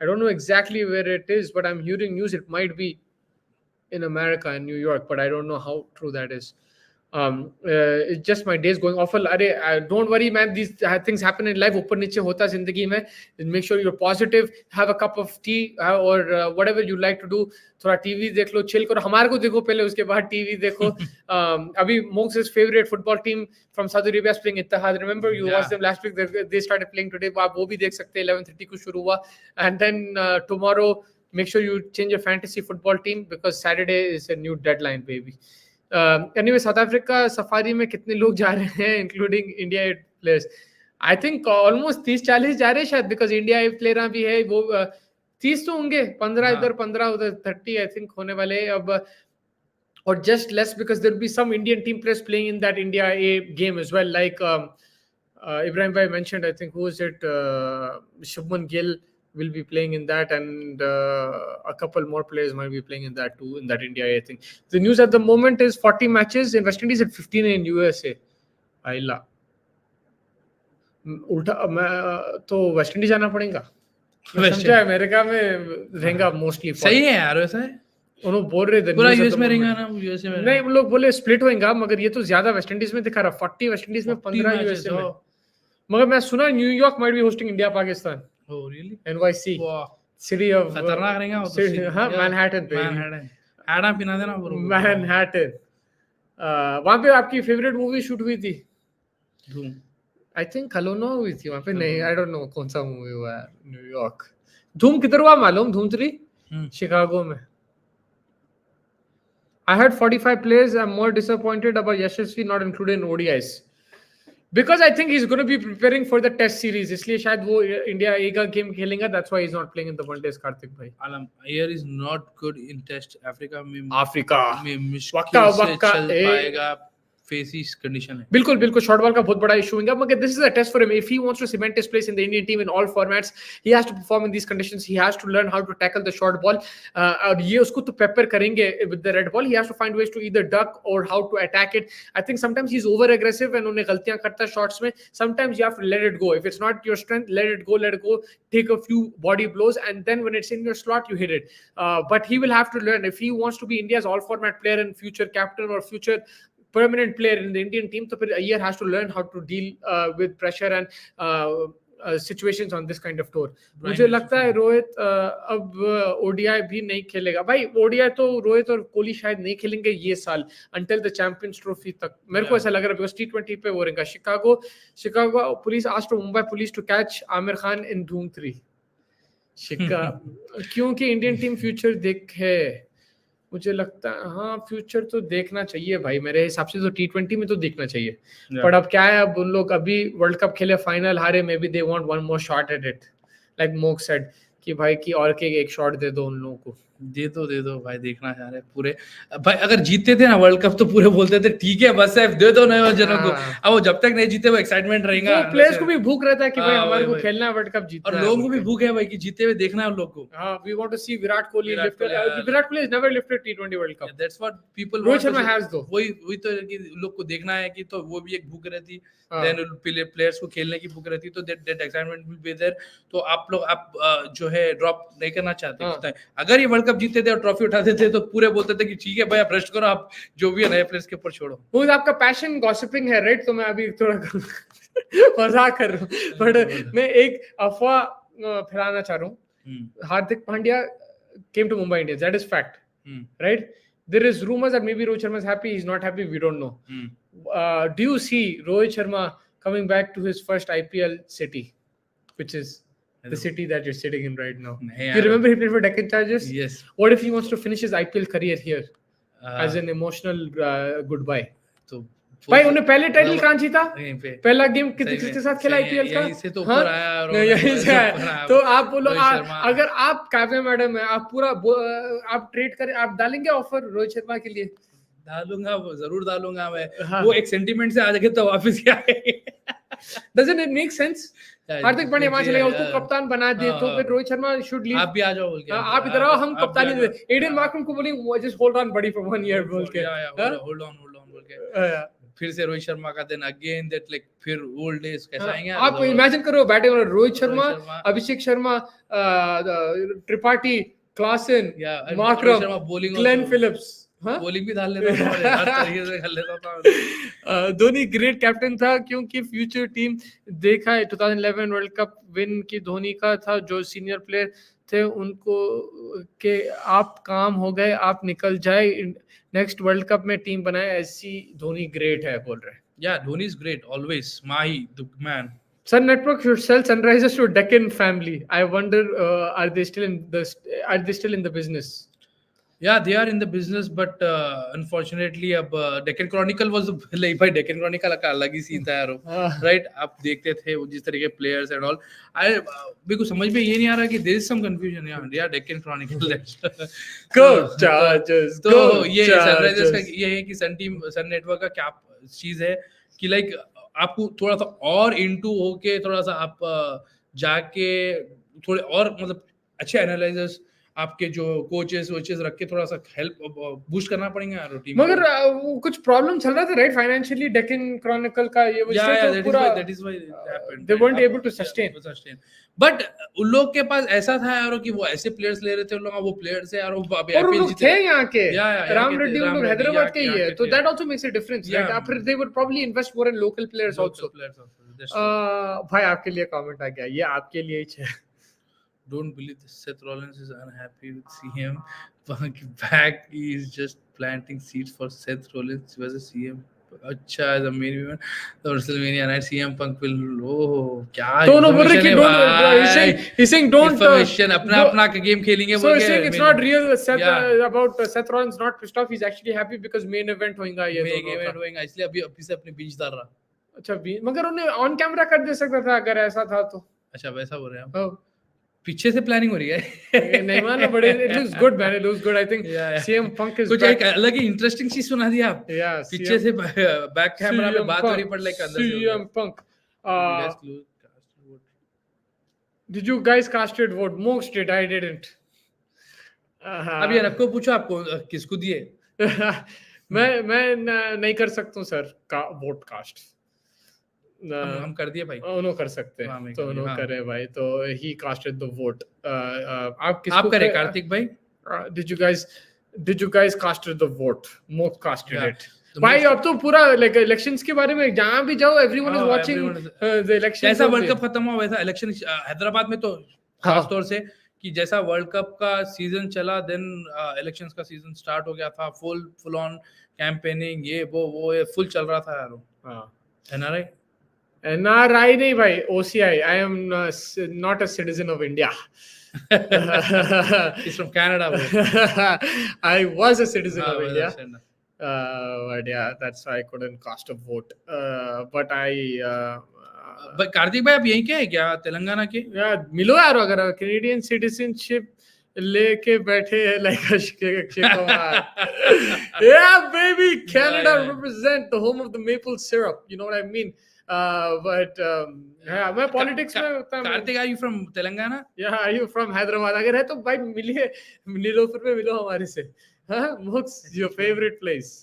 Speaker 1: I don't know exactly where it is, but I'm hearing news it might be in America, in New York, but I don't know how true that is. It's just my days going awful. Don't worry man, these things happen in life, ऊपर नीचे होता जिंदगी में। Make sure you're positive, have a cup of tea or whatever you like to do। थोड़ा TV देख लो, chill करो, हमारे को देखो पहले, उसके बाद टीवी देखो। अभी Mox's favorite football team from Saudi Arabia is playing Ittihad, remember you watched them last week, they started playing today, आप वो भी देख सकते हैं। 11:30 को शुरू हुआ, and then tomorrow make sure you change your fantasy football team because Saturday is a new deadline baby। Anyway, south Africa safari में कितने लोग जा रहे हैं including India players? I think almost 30-40 जा रहे हैं शायद, बिकॉज इंडिया प्लेयर भी है वो। 30 तो होंगे, 15 इधर 15 उधर, 30 आई थिंक होने वाले अब, और just less because there be some Indian team players playing in that India A game as well, like Ibrahim bhai mentioned, I think, who is it, Shubman Gill will be playing in that, and a couple more players might be playing in that too, in that India I think. The news at the moment is 40 matches in West Indies and 15 in USA। आइला उल्टा तो West Indies जाना पड़ेगा। समझा, America में रहेगा mostly.
Speaker 2: सही है यार, वैसा है
Speaker 1: उन्होंने बोल रहे थे
Speaker 2: पूरा यूएस में रहेगा ना, यूएसए में
Speaker 1: नहीं, लोग बोले स्प्लिट होएगा, मगर ये तो ज्यादा वेस्ट इंडीज में दिखा रहा, 40 वेस्ट इंडीज में, 15 यूएसए में। मगर मैं सुना New York might be hosting India Pakistan.
Speaker 2: Oh really?
Speaker 1: NYC, city of
Speaker 2: खतरनाक रहेगा वो तो।
Speaker 1: हाँ, मैनहट्टन पे,
Speaker 2: हैडा पिना देना ब्रो,
Speaker 1: मैनहट्टन। वहाँ पे आपकी फेवरेट मूवी शूट हुई थी?
Speaker 2: धूम।
Speaker 1: आई थिंक कलोनो हुई थी वहाँ पे, नहीं आई डोंट नो कौन सा मूवी हुआ है न्यूयॉर्क। धूम किधर हुआ मालूम? धूम 3 शिकागो में। I had 45 players. I'm more disappointed about Yashasvi not included in ODIs because I think he's going to be preparing for the test series. इसलिए शायद वो इंडिया एक गेम खेलेगा, that's why he's not playing in the one days। Kartik भाई,
Speaker 2: आलम Ayer is not good in test। Africa में
Speaker 1: वक्का
Speaker 2: चल पाएगा, faces condition है।
Speaker 1: बिल्कुल शॉर्ट बॉल का बहुत बड़ा इशू होगा, मगर this is a test for him. If he wants to cement his place in the Indian team in all formats, he has to perform in these conditions, he has to learn how to tackle the short ball. और ये उसको तो pepper करेंगे with the red ball. He has to find ways to either duck or how to attack it. I think sometimes he is over aggressive and उन्हें गलतियां करता है shots में। Sometimes you have to let it go. If it's not your strength, let it go, take a few body blows and then when it's in your slot you hit it। But he will have to learn if he wants to be India's all format player and future captain or future permanent player in the Indian team, तो फिर Ayer has to learn how to deal with pressure and situations on this kind of tour। मुझे लगता है रोहित अब ODI भी नहीं खेलेगा भाई। ODI तो रोहित और कोहली शायद नहीं खेलेंगे ये साल until the Champions Trophy तक, मेरे को ऐसा लग रहा है, because T20 पे वो रहेगा। Chicago police asked Mumbai police to catch Amir Khan in Dhoom 3। क्योंकि इंडियन टीम फ्यूचर देखे, मुझे लगता है हाँ फ्यूचर तो देखना चाहिए भाई, मेरे हिसाब से तो T20 में तो देखना चाहिए। पर अब क्या है, अब उन लोग अभी वर्ल्ड कप खेले, फाइनल हारे, maybe they want one more shot at it, like मोक सेड कि भाई की और के एक शॉट दे दो उन लोगों को।
Speaker 2: दे दो भाई, देखना चाह रहे पूरे भाई। अगर जीतते थे ना वर्ल्ड कप तो पूरे बोलते थे ठीक है बस है, दे दो नए जनों को। अब वो जब तक नहीं जीते वो एक्साइटमेंट रहेगा,
Speaker 1: वो प्लेयर्स को भी भूख रहता है कि भाई हमारे को
Speaker 2: वही।
Speaker 1: खेलना है, वर्ल्ड कप जीतना
Speaker 2: और
Speaker 1: है,
Speaker 2: लोगों को भी भूख है भाई कि जीते हुए देखना है उन लोग को।
Speaker 1: हाँ, we want to see Virat Kohli
Speaker 2: Virat
Speaker 1: lift it.
Speaker 2: Kohli,
Speaker 1: Virat Kohli has never lifted T20 World Cup.
Speaker 2: That's what people
Speaker 1: Rohit
Speaker 2: want to
Speaker 1: Sharma
Speaker 2: see.
Speaker 1: has though.
Speaker 2: वही तो है कि लोग को देखना है कि, तो वो भी एक भूख रहती,
Speaker 1: हाँ।
Speaker 2: then प्लेयर्स को खेलने की भूख रहती, तो that excitement will be there. तो आप लोग जो है ड्रॉप नहीं करना चाहते।
Speaker 1: हाँ।
Speaker 2: अगर ये वर्ल्ड कप जीतते थे और ट्रॉफी उठाते थे तो पूरे बोलते थे कि ठीक है भाई आप रेस्ट करो, आप जो भी है नए प्लेयर्स के ऊपर छोड़ो।
Speaker 1: वो आपका पैशन गॉसिपिंग है, राइट? तो मैं अभी थोड़ा मजाक कर रहा हूँ, बट मैं एक अफवाह फैलाना चाह रहा हूँ। Hardik Pandya came to Mumbai Indians, that is fact, right? There is rumors that maybe Rohit Sharma is happy, he's not happy, we don't know. Do you see Rohit Sharma coming back to his first IPL city, which is the city that you're sitting in right now? You remember he played for Deccan Chargers?
Speaker 2: Yes.
Speaker 1: What if he wants to finish his IPL career here as an emotional goodbye?
Speaker 2: तो
Speaker 1: भाई उन्हें पहले title कहाँ जीता? पहला game किसके साथ खेला आईपीएल का?
Speaker 2: यहीं से तो ऊपर आया, और
Speaker 1: यहीं से आया। तो आप बोलो, अगर आप काव्या मैडम है, आप पूरा आप ट्रेड करें, आप डालेंगे ऑफर रोहित शर्मा के लिए?
Speaker 2: डालूंगा, जरूर डालूंगा मैं। वो एक सेंटीमेंट से आ जाएगा तो वापस क्या आएंगे।
Speaker 1: Doesn't it make sense? Hardik Pandya वहां चलेगा, उसको कप्तान बना दे, तो फिर रोहित शर्मा शुड लीव।
Speaker 2: आप भी आ जाओ बोल के,
Speaker 1: आप इधर आओ, हम कप्तानी दे। एडन मार्करम को बोलेंगे just hold on buddy for 1 year बोल के,
Speaker 2: होल्ड ऑन बोल के। फिर से रोहित शर्मा का दिन अगेन दैट लाइक फिर ओल्ड डेज कैसा आएंगे। आप
Speaker 1: इमेजिन करो बैटिंग में Rohit Sharma, Abhishek Sharma, Tripathi, Klaasen, Markram, Glenn Phillips,
Speaker 2: bowling भी डाल लेता था, हर तरीके से कर लेता था।
Speaker 1: धोनी ग्रेट कैप्टन था, क्योंकि फ्यूचर टीम देखा है 2011 वर्ल्ड कप विन की धोनी का था, जो सीनियर प्लेयर थे उनको के आप काम हो गए, आप निकल जाए, नेक्स्ट वर्ल्ड कप में टीम बनाए, ऐसी धोनी ग्रेट है बोल रहे हैं।
Speaker 2: Yeah, Dhoni is great always. Mahi, the man.
Speaker 1: Sun Network should sell Sunrisers to Deccan family. I wonder, are they still in the business?
Speaker 2: Yeah, they are in the business, but unfortunately, अब Deccan Chronicle was like भाई Deccan Chronicle का अलग ही scene था यार, right? आप देखते थे वो जिस तरह के players and all. मेरे को समझ में ये नहीं आ रहा कि there is some confusion यार, yeah, Deccan Chronicle.
Speaker 1: Go Chargers.
Speaker 2: तो ये Sunrisers का ये है कि Sun Network का क्या चीज है कि like आपको थोड़ा सा और into होके थोड़ा सा आप जाके थोड़े और मतलब अच्छे एनालाइजर्स, आपके जो कोचेस रख के थोड़ा सा हेल्प बूस्ट करना पड़ेगा यार टीम।
Speaker 1: मगर कुछ प्रॉब्लम चल रहा था राइट फाइनेंशियली डेक्कन क्रॉनिकल का, ये वजह पूरा that is why it happened, they weren't able to sustain.
Speaker 2: But उन लोग के पास ऐसा था यार कि वो ऐसे प्लेयर्स ले रहे थे, उन लोग वो प्लेयर्स है यार, वो
Speaker 1: आईपीएल जीते थे यहाँ के, राम रेड्डी उन लोग हैदराबाद के ही है, तो that also makes a difference, right? After they would probably invest more in local players also. भाई आपके लिए कमेंट आ गया, ये आपके लिए ही है।
Speaker 2: Don't believe this. Seth Rollins is unhappy with CM Punk back. He is just planting seeds for Seth Rollins versus CM. अच्छा, as a main event, the WrestleMania night CM Punk will. Oh, क्या?
Speaker 1: दोनों बोल रहे कि don't. He's saying don't.
Speaker 2: Information अपना game खेलेंगे.
Speaker 1: So he's saying it's not real. About Seth Rollins not pissed off. He's actually happy because main event होएगा ये.
Speaker 2: Main event होएगा, इसलिए अभी से अपने बीच डाल रहा.
Speaker 1: अच्छा, मगर उन्हें ऑन कैमरा कर दे सकता था अगर ऐसा था तो.
Speaker 2: अच्छा, वैसा बोल रहे हैं आप. पीछे से प्लानिंग हो रही है।
Speaker 1: नहीं मानो, बड़े it looks good man, it looks good. I think CM Punk is
Speaker 2: कुछ एक अलग ही इंटरेस्टिंग चीज सुना दी आप। पीछे से बैक कैमरा पे बात हो रही पड़ लाइक अंदर से।
Speaker 1: CM Punk, did you guys casted vote? Most did, I didn't.
Speaker 2: अब ये रखो, पूछो आपको किसको दिए?
Speaker 1: मैं नहीं कर सकता हूँ सर का वोट कास्ट।
Speaker 2: हम कर दिए भाई,
Speaker 1: उन्होंने कर सकते हैं तो उन्होंने करे भाई, तो ही कास्टेड द वोट। आप
Speaker 2: करे कार्तिक भाई?
Speaker 1: Did you guys casted the vote? Most casted it भाई। अब तो पूरा लाइक इलेक्शंस के बारे में जहां भी जाओ everyone is watching the election.
Speaker 2: जैसा वर्ल्ड कप खत्म हुआ वैसा इलेक्शन हैदराबाद में तो खास तौर से कि जैसा वर्ल्ड कप का सीजन चला, देन इलेक्शंस का सीजन स्टार्ट हो गया था, फुल ऑन कैंपेनिंग, ये वो ये फुल चल रहा था यार। हां, एनआरआई
Speaker 1: नहीं भाई, OCI. I am not a citizen of India.
Speaker 2: He's from Canada.
Speaker 1: I was a citizen of India. But yeah, that's why I couldn't cast a vote. But
Speaker 2: Kartik भाई आप यहीं के हैं क्या, तेलंगाना के?
Speaker 1: मिलो यार, अगर कैनेडियन सिटीजनशिप लेके बैठे हैं like Akshay Kumar. Yeah baby, Canada represent the home of the maple syrup, you know what I mean? But yeah, मैं पॉलिटिक्स में
Speaker 2: Kartik, are you from Telangana?
Speaker 1: Yeah, are you from Hyderabad? अगर है तो भाई मिलिए, नीलोफर में मिलो हमारे से। हाँ, Mooks, your favorite place?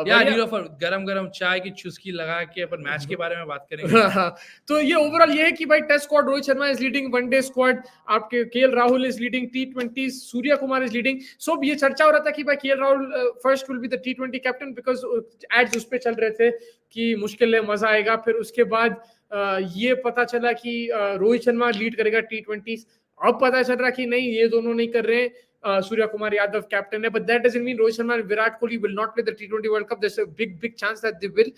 Speaker 2: या नीलोफर, गरम चाय की चुस्की लगा के अपन मैच के बारे में बात करेंगे।
Speaker 1: तो ये ओवरऑल ये है कि भाई test squad Rohit Sharma is leading, one day squad आपके KL Rahul is leading, T20 Suryakumar is leading. So ये चर्चा हो रहा था कि भाई KL Rahul first will be the T20 captain, because एड्स उस पे चल रहे थे कि मुश्किल है, मजा आएगा। फिर उसके बाद ये पता चला कि रोहित शर्मा लीड करेगा T20। अब पता चल रहा कि नहीं, ये दोनों नहीं कर रहे हैं, Surya Kumar Yadav captain है, but that doesn't mean Rohit Sharma and Virat Kohli will not play the T20 World Cup. There's a big chance that they will.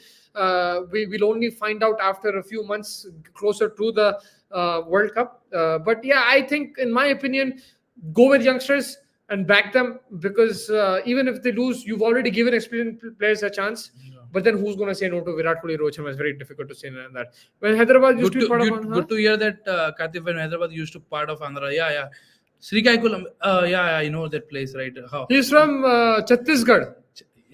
Speaker 1: We will only find out after a few months closer to the World Cup. But yeah, I think, in my opinion, go with youngsters and back them, because even if they lose, you've already given experienced players a chance. Yeah. But then who's going to say no to Virat Kohli, Rohit Sharma? It's very difficult to say that. When Hyderabad used to be part of
Speaker 2: good to hear that, Karthik, when Hyderabad used to part of Andhra. Yeah. Srikakulam, yeah, I know that place, right? How?
Speaker 1: He's from Chhattisgarh.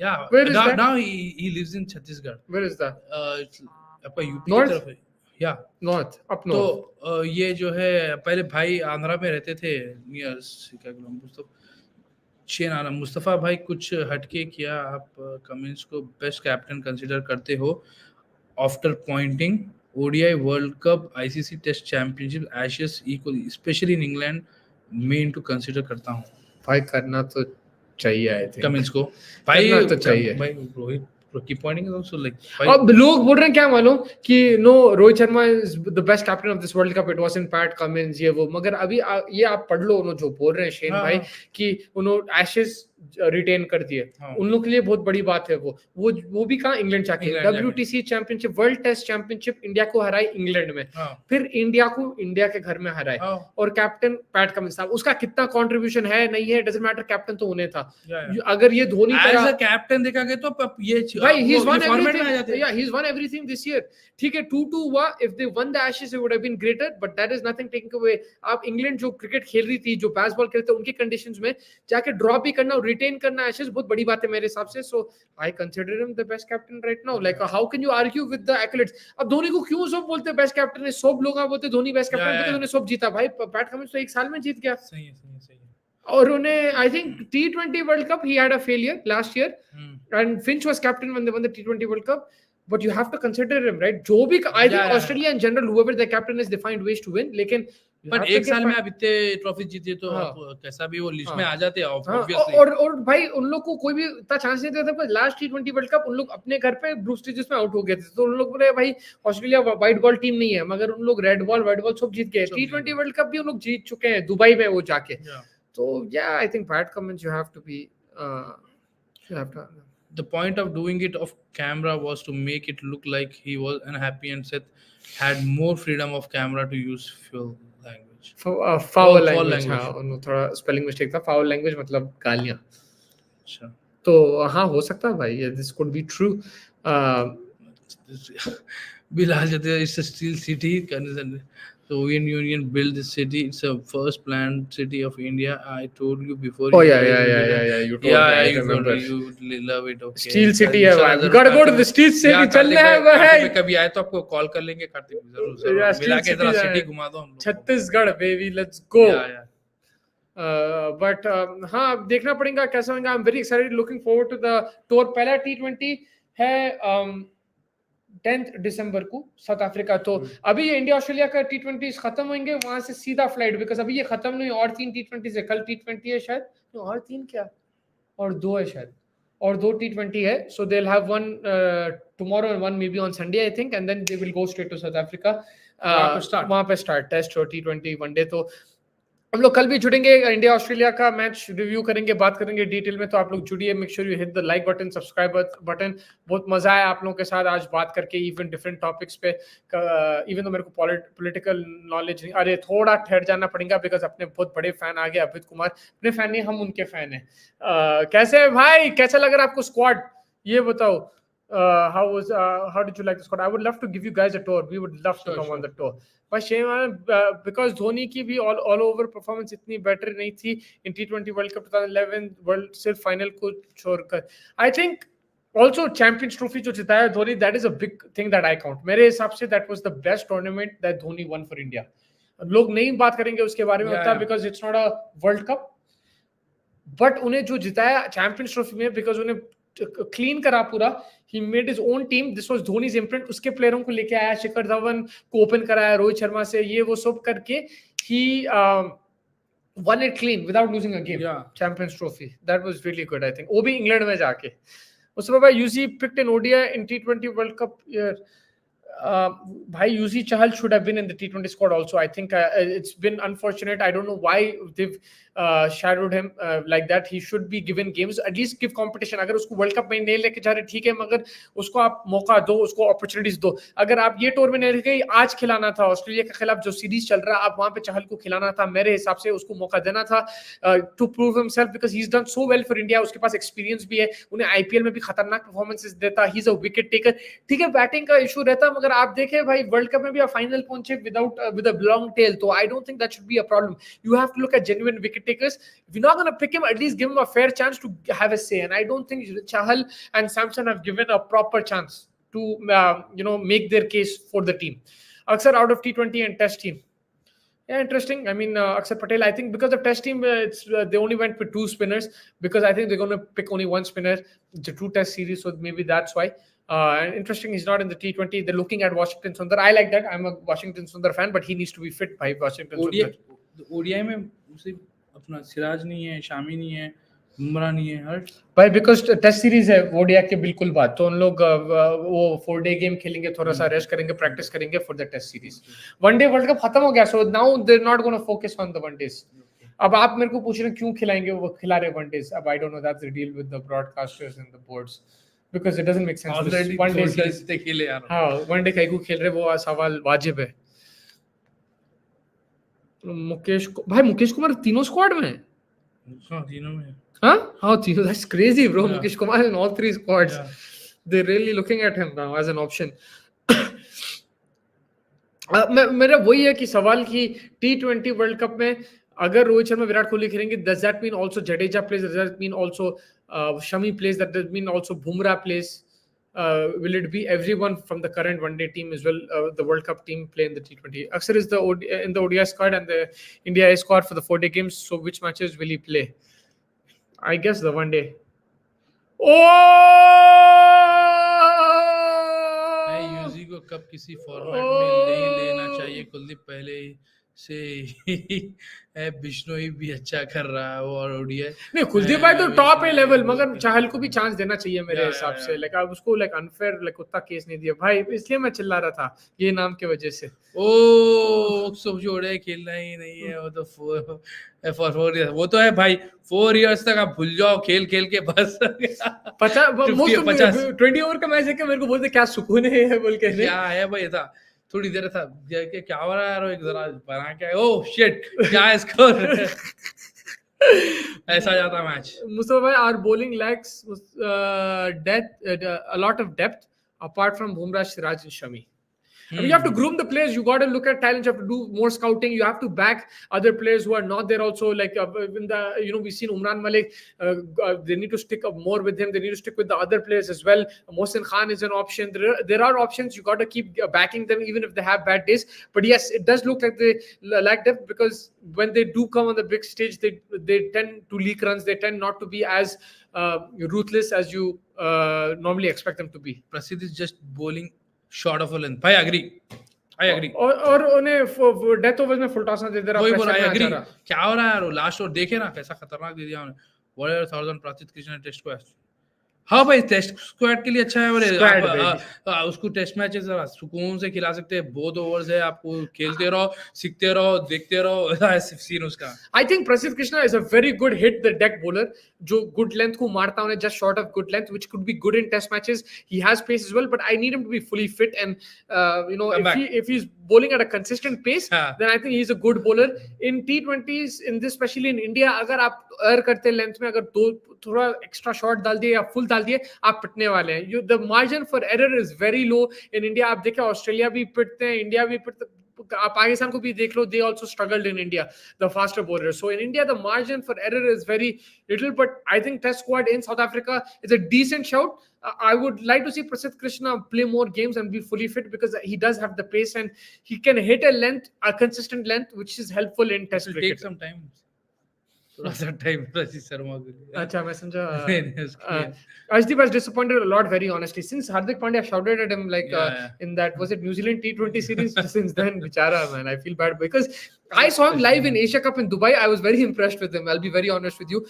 Speaker 2: Yeah.
Speaker 1: Where is that?
Speaker 2: Now he lives in Chhattisgarh.
Speaker 1: Where is that?
Speaker 2: It's आपका UP
Speaker 1: North?
Speaker 2: की तरफ है। Yeah.
Speaker 1: North, up north.
Speaker 2: तो ये जो है, पहले भाई आंध्रा में रहते थे, नियर श्रीकाकुलम। मुस्तफा भाई, कुछ हटके किया आप कमिंस को बेस्ट कैप्टन कंसीडर करते हो after Ponting ODI world cup, ICC test championship, Ashes equally, especially in England मेन टू कंसीडर करता हूँ।
Speaker 1: भाई करना तो चाहिए, आई थिंक
Speaker 2: कमिंस को भाई
Speaker 1: करना तो चाहिए।
Speaker 2: भाई Rohit keep Ponting also like,
Speaker 1: अब लोग बोल रहे हैं क्या मालूम कि no, Rohit Sharma is the best captain of this world cup, it was in Pat Cummins, ये वो। मगर अभी ये आप पढ़ लो, उन्होंने जो बोल रहे हैं शेन भाई कि उन्होंने एशेस रिटेन कर दिए, उन लोग के लिए बहुत बड़ी बात है। वो भी कहाँ, इंग्लैंड जाके WTC championship, world test championship India को हराई इंग्लैंड में, फिर इंडिया को इंडिया के घर में हराए, और कैप्टन पैट कमिंस साहब, उसका कितना कंट्रीब्यूशन है नहीं है डजंट मैटर, कैप्टन तो उन्हें था। अगर ये धोनी
Speaker 2: एज अ कैप्टन देखा गया तो ये
Speaker 1: भाई he has won everything. Yeah, he's won everything this year. ठीक है, 2-2 हुआ, if they won the Ashes it would have been greater, but that is nothing taken away. आप इंग्लैंड जो क्रिकेट खेल रही थी, जो बेसबॉल खेलते थे, उनके कंडीशंस में जाके ड्रॉ भी करना और रिटेन करना एशेस बहुत बड़ी बात है मेरे हिसाब से। So I consider him the best captain right now. Like how can you argue with the accolades? अब धोनी को क्यों सब बोलते हैं बेस्ट कैप्टन है, सब लोग बोलते धोनी बेस्ट कैप्टन बिकॉज़ उन्होंने सब जीता। भाई पैट कमिंस तो एक साल में जीत गया।
Speaker 2: सही है।
Speaker 1: और उन्हें, I think T20 world cup he had a failure last year, and Finch was captain when they won the T20 world cup, but you have to consider him, right? जो भी, I think Australia in general, whoever the captain is, they find ways to win, लेकिन
Speaker 2: पर एक साल में आप इतने trophy जीते तो आप कैसा भी वो लिस्ट में आ जाते हैं ऑब्वियसली।
Speaker 1: और भाई उन लोग को कोई भी इतना चांस नहीं देता था। लास्ट T20 वर्ल्ड कप उन लोग अपने घर पे ग्रुप स्टेजेस में आउट हो गए थे, तो उन लोग बोले भाई ऑस्ट्रेलिया व्हाइट बॉल टीम नहीं है, मगर उन लोग रेड बॉल व्हाइट बॉल सब जीत गए। T20 वर्ल्ड कप भी उन लोग जीत चुके हैं दुबई में वो जाके। So yeah, I think Pat Cummins, you have to be, you have to.
Speaker 2: The point of doing it off camera was to make it look like he was unhappy and Seth had more freedom of camera to use foul language.
Speaker 1: Foul language. हाँ, उन्होंने थोड़ा spelling mistake था। Foul language मतलब गालियाँ। अच्छा। तो हाँ, हो सकता है भाई, this could be true.
Speaker 2: Bilal Jadeh is a steel city. The Soviet Union built this city. It's the first planned city of India. I told you before.
Speaker 1: Oh yeah. You told me. I remember.
Speaker 2: You love it. Okay.
Speaker 1: Steel city है भाई. We gotta go to the steel city. चलना है भाई.
Speaker 2: कभी आए तो आपको call कर लेंगे कार्तिक, जरूर मिला के इधर सिटी घुमा दो हम लोग।
Speaker 1: Chhattisgarh baby, let's go. But हाँ, अब देखना पड़ेगा कैसा होगा। I'm very excited, looking forward to the tour. पहला T20 है 10 दिसंबर को साउथ अफ्रीका। तो अभी ये इंडिया ऑस्ट्रेलिया का T20 खत्म होंगे, वहां से सीधा फ्लाइट, बिकॉज अभी ये खत्म नहीं, और 3 T20 है, कल T20 है शायद, और 3 क्या, और 2 है शायद, और 2 T20 है। So they will have one tomorrow and one may be on Sunday I think, and then they will go straight to South Africa. वहां पे स्टार्ट टेस्ट और T20 वनडे। तो हम लोग कल भी जुड़ेंगे, इंडिया ऑस्ट्रेलिया का मैच रिव्यू करेंगे, बात करेंगे डिटेल में। तो आप लोग जुड़िए, make sure you hit the like button, subscribe button. बहुत मजा आया आप लोगों के साथ आज बात करके, इवन डिफरेंट टॉपिक्स पे। इवन तो मेरे को पॉलिटिकल नॉलेज नहीं, अरे थोड़ा ठहर जाना पड़ेगा, बिकॉज अपने बहुत बड़े फैन आ गए अभित कुमार, अपने फैन नहीं हम उनके फैन हैं। कैसे है भाई, कैसा लग रहा है आपको स्क्वाड, ये बताओ। how did you like the squad? I would love to give you guys a tour. We would love to come on the tour. But shame because Dhoni की भी all over performance इतनी better नहीं थी in T20 World Cup 2011 World सिर्फ final को छोड़कर. I think also Champions Trophy जो जिताया Dhoni, that is a big thing that I count. मेरे हिसाब से that was the best tournament that Dhoni won for India. लोग नहीं बात करेंगे उसके बारे में उतना because it's not a World Cup. But उन्हें जो जिताया Champions Trophy में because उन्हें क्लीन करा पूरा, he made his own team. This was Dhoni's imprint. उसके प्लेयरों को लेके आया, शिखर धवन को ओपन कराया, रोहित शर्मा से ये वो सब करके he won it clean without losing a game. Champions Trophy. That was really good, I think. वो भी इंग्लैंड में जाके. उसके बाद UC picked an ODI in T20 World Cup year. Bhai, Yuzi Chahal should have been in the T20 squad also. I think it's been unfortunate. I don't know why they've shadowed him like that. He should be given games. At least give competition. अगर उसको world cup में नहीं लेके जा रहे ठीक है, मगर उसको आप मौका दो, उसको अपॉर्चुनिटीज दो. अगर आप ये टूर में नहीं लेके आज खिलाना था, ऑस्ट्रेलिया के खिलाफ जो सीरीज चल रहा है, आप वहां पे चहल को खिलाना था. मेरे हिसाब से उसको मौका देना था to prove himself because he is done so well for India. उसके पास एक्सपीरियंस भी है, उन्हें आईपीएल में भी खतरनाक परफॉर्मेंसेस देता. ही इज अ विकेट टेकर. ठीक है, बैटिंग का इशू रहता, मगर आप देखें भाई वर्ल्ड कप में भी आप फाइनल पहुंचे विद अ लॉन्ग टेल. तो I don't think that should be a problem. You have to look at genuine wicket takers. If you're not going to pick him, at least give him a fair chance to have a say. And I don't think Chahal and Samson have given a proper chance to make their case for the team. Aksar out of T20 and Test team. Yeah, interesting. I mean, Aksar Patel, I think because of Test team, they only went with 2 spinners because I think they're going to pick only 1 spinner. It's a 2 Test series, so maybe that's why. And interesting, he's not in the T20. They're looking at Washington Sundar. I like that. I'm a Washington Sundar fan, but he needs to be fit by Washington Sundar.
Speaker 2: ODI में अपना सिराज नहीं है, शामी नहीं है, बुमराह नहीं है, hurt
Speaker 1: भाई because test series है ओडीआई के बिल्कुल बाद. तो उन लोग वो 4 डे गेम खेलेंगे, थोड़ा सा रेस्ट करेंगे, प्रैक्टिस करेंगे for the test series. One day world cup खत्म हो गया, so now they are not gonna focus on the one days. अब आप मेरे को पूछ रहे हैं क्यों खिलाएंगे, वो खिला रहे वनडेज. अब आई don't no, that's the deal with the broadcasters and the boards because it doesn't make sense. One day खेले यार. हाँ, वनडे कहीं को खेल रहे, वो सवाल वाजिब है. मुकेश कुमार तीनों स्क्वाड में है.
Speaker 2: तीनों में.
Speaker 1: हाँ तीनों. That's crazy, bro. Mukesh Kumar in all 3 squads. They're really looking at him now as an option. मेरा वही है कि सवाल कि T20 वर्ल्ड कप में अगर रोहित शर्मा विराट कोहली खेलेंगे, does that mean also Jadeja plays? Does that mean also Shami plays? That does mean also Bumrah plays? Will it be everyone from the current one-day team as well, the World Cup team play in the T20? Aksar is in the ODI squad and the India A squad for the 4-day games. So which matches will he play? I guess the one-day.
Speaker 2: Yuzi को कब किसी format में नहीं लेना चाहिए. कुलदीप पहले से बिश्नोई भी अच्छा कर रहा है और ओडीआई.
Speaker 1: नहीं, कुलदीप भाई तो टॉप है लेवल, मगर चहल को भी चांस देना चाहिए मेरे हिसाब से. लाइक अब उसको लाइक अनफेयर लाइक उतना केस नहीं दिया भाई, इसलिए मैं चिल्ला रहा था ये नाम की वजह से.
Speaker 2: सब जोड़े खेलना ही नहीं है वो तो फॉर 4 years. वो तो है भाई 4 years तक आप भूल जाओ खेल के बस.
Speaker 1: 20 ओवर का मैच है, मेरे को बोलते क्या सुकून है बोल के.
Speaker 2: क्या है भाई, था थोड़ी देर था क्या हो रहा है यार, एक जरा बना के ओह शिट क्या है स्कोर. ऐसा जाता मैच.
Speaker 1: मुस्तफा भाई, our bowling lacks a lot of depth apart from Bumrah, Siraj and Shami. I mean, you have to groom the players. You got to look at talent. You have to do more scouting. You have to back other players who are not there also. Like in the we've seen Umran Malik. They need to stick up more with him. They need to stick with the other players as well. Mohsin Khan is an option. There are options. You got to keep backing them even if they have bad days. But yes, it does look like they lack depth because when they do come on the big stage, they tend to leak runs. They tend not to be as ruthless as you normally expect them to be.
Speaker 2: Prasidh is just bowling short of a length. I agree.
Speaker 1: और उन्हें death overs में full toss ना दे दे रहा है.
Speaker 2: I agree. क्या हो रहा है यार, लास्ट ओवर देखे ना कैसा खतरनाक दे दिया उन्हें. What 1000 प्राचित कृष्ण ने टेस्ट को. हाँ भाई, टेस्ट स्क्वाड के लिए अच्छा है. और उसको टेस्ट मैचेस जरा सुकून से खिला सकते हैं. बहुत ओवर्स है, आपको खेलते रहो, सीखते रहो, देखते रहो. सीन उसका.
Speaker 1: I think Prasidh Krishna is a very good hit the deck bowler जो good length को मारता है, just short of good length, which could be good in test matches. He has pace as well, but I need him to be fully fit and if he's bowling at a consistent pace, then I think he's a good bowler in T20s. In this, especially in India, अगर आप err करते length में, अगर थोड़ा extra shot डाल दिए या full डाल दिए, आप पिटने वाले हैं. The margin for error is very low in India. आप देखें ऑस्ट्रेलिया भी पिटते हैं, इंडिया भी पिटते, पाकिस्तान को भी देख लो, they also struggled in India, the faster bowlers. So in India the margin for error is very little, but I think test squad in South Africa is a decent shout. I would like to see Prasidh Krishna play more games and be fully fit, because he does have the pace and he can hit a consistent length, which is helpful in test cricket.
Speaker 2: Take some time. थोड़ा सा time Rashid Sharma के लिए.
Speaker 1: अच्छा, मैं समझा. Arshdeep has disappointed a lot, very honestly, since Hardik Pandya shouted at him like in that, was it New Zealand T20 series? Since then, bichara, man, I feel bad because I saw him live in Asia Cup in Dubai. I was very impressed with him. I'll be very honest with you.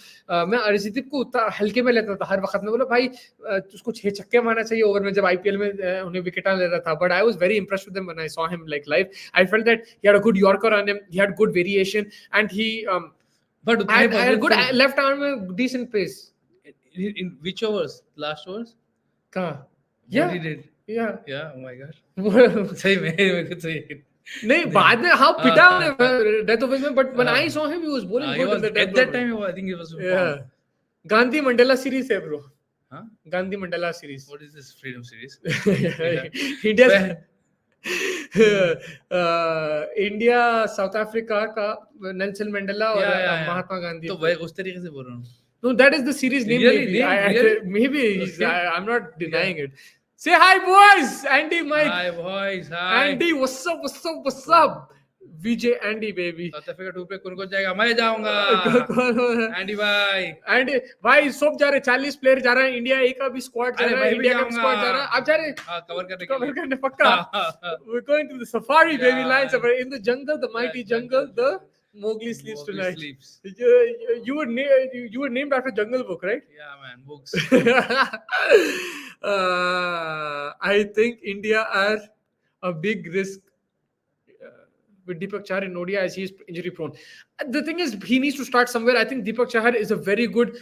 Speaker 1: मैं Arshdeep को उतना हल्के में लेता था हर वक्त. में बोला भाई उसको 6 छक्के मारना चाहिए ओवर में, जब IPL में उन्हें विकेट ले रहा था. But I was very impressed with him when I saw him like live. I felt that he had a good Yorker on him. He had good variation and he but I had good left arm में decent pace.
Speaker 2: In which overs? Last overs?
Speaker 1: कहाँ?
Speaker 2: Yeah. What he did?
Speaker 1: Yeah.
Speaker 2: Yeah. Oh my God. सही में कुछ सही.
Speaker 1: नहीं बाद में हाँ पिटा उन्हें डेथ ओवर में, but when I saw him he was bowling good
Speaker 2: at that time. I think it was.
Speaker 1: Yeah. Gandhi Mandela series है bro.
Speaker 2: Huh?
Speaker 1: Gandhi Mandela series.
Speaker 2: What is this freedom series?
Speaker 1: India. India south Africa का Nelson Mandela और महात्मा गांधी.
Speaker 2: तो वही उस तरीके से बोल रहा हूँ.
Speaker 1: No, that is the series name. Maybe I'm not denying it. Say hi, boys. Andy, Mike.
Speaker 2: Hi, boys. Hi.
Speaker 1: Andy, what's up? VJ Andy, baby.
Speaker 2: South Africa tour पे कौन जाएगा? मैं जाऊंगा. Andy
Speaker 1: भाई सब जा रहे, 40 प्लेयर जा रहे हैं. इंडिया एक अभी स्क्वाड जा रहा है, इंडिया का स्क्वाड जा रहा है. आप जा रहे?
Speaker 2: हाँ, कवर करने
Speaker 1: पक्का. We're going to the safari, baby. Lions are in the jungle, the mighty jungle. The Mowgli sleeps tonight. You were named after Jungle Book, right?
Speaker 2: Yeah, man, books.
Speaker 1: I think India are a big risk with Deepak Chahar in ODI as he is injury prone. The thing is, he needs to start somewhere. I think Deepak Chahar is a very good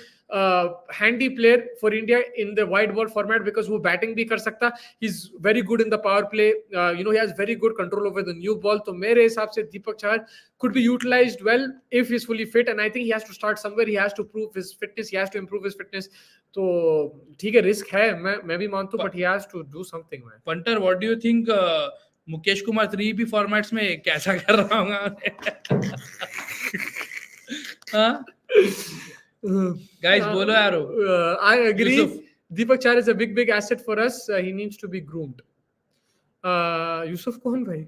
Speaker 1: handy player for India in the wide ball format, because वो batting भी कर सकता. He's very good in the power play. He has very good control over the new ball. तो मेरे हिसाब से Deepak Chahar could be utilized well if he's fully fit, and I think he has to start somewhere. He has to prove his fitness. He has to improve his fitness. तो ठीक है, risk है, मैं भी मानता हूँ, but he has to do something, man.
Speaker 2: Punter, what do you think? Mukesh Kumar 3B formats में कैसा कर रहा हूँ? हाँ? Guys, बोलो यारो.
Speaker 1: I agree. Deepak Chahar is a big asset for us. He needs to be groomed. Yusuf कौन भाई?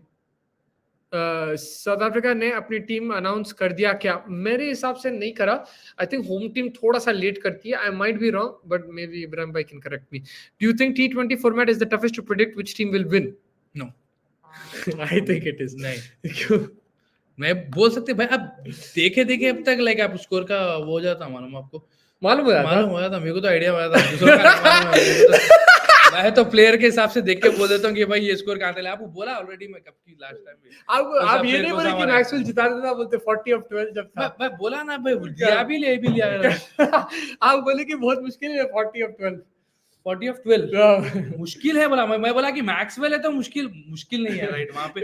Speaker 1: साउथ अफ्रीका ने अपनी टीम अनाउंस कर दिया क्या? मेरे हिसाब से नहीं करा. आई थिंक होम टीम थोड़ा सा लेट करती है. I might be wrong, but may be Ibrahim भाई can correct me. Do you think T20 format is the toughest to predict which team will win?
Speaker 2: No.
Speaker 1: I think it is.
Speaker 2: नहीं. क्यों? मैं बोल सकते भाई, अब देखे अब तक लाइक आप स्कोर का वो हो जाता. मालूम हो जाता. मेरे को तो आइडिया आया था. मैं तो प्लेयर के हिसाब से देख के बोल देता हूँ कि भाई ये स्कोर कहाँ था. आपको बोला ऑलरेडी मैं कब की लास्ट टाइम में.
Speaker 1: आप ये नहीं बोले कि मैक्सवेल जिता देता, बोलते 40 of 12 जब था.
Speaker 2: मैं बोला ना भाई, लिया भी लिया.
Speaker 1: आप बोले कि बहुत मुश्किल है 40 of 12.
Speaker 2: 40 of 12 मुश्किल है बोला. मैं बोला कि मैक्सवेल है तो मुश्किल नहीं है, राइट. वहाँ पे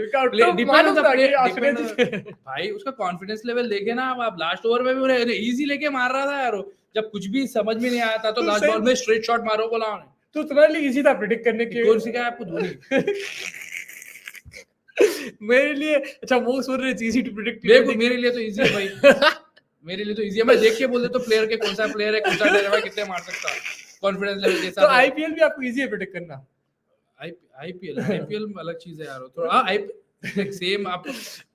Speaker 2: भाई उसका कॉन्फिडेंस लेवल देखे ना आप लास्ट ओवर में भी इजी लेके मार रहा था यार. जब कुछ भी समझ में नहीं आया था तो लास्ट बॉल में स्ट्रेट शॉट मारो बोला.
Speaker 1: तो तुम्हारे लिए इजी था प्रेडिक्ट करने के.
Speaker 2: कौन सिखाया आपको? धोनी.
Speaker 1: मेरे लिए अच्छा वो सुन रहे इजी टू प्रेडिक्ट.
Speaker 2: मेरे लिए तो इजी है भाई. मेरे लिए तो इजी है. मैं देख के बोल देता हूं प्लेयर के कौन सा प्लेयर है, कौन सा प्लेयर है, कितने मार सकता है, कॉन्फिडेंस लेवल के साथ.
Speaker 1: तो आईपीएल भी आपको इजी है प्रेडिक्ट करना. आईपीएल में अलग चीज है यार थोड़ा. सेम आप,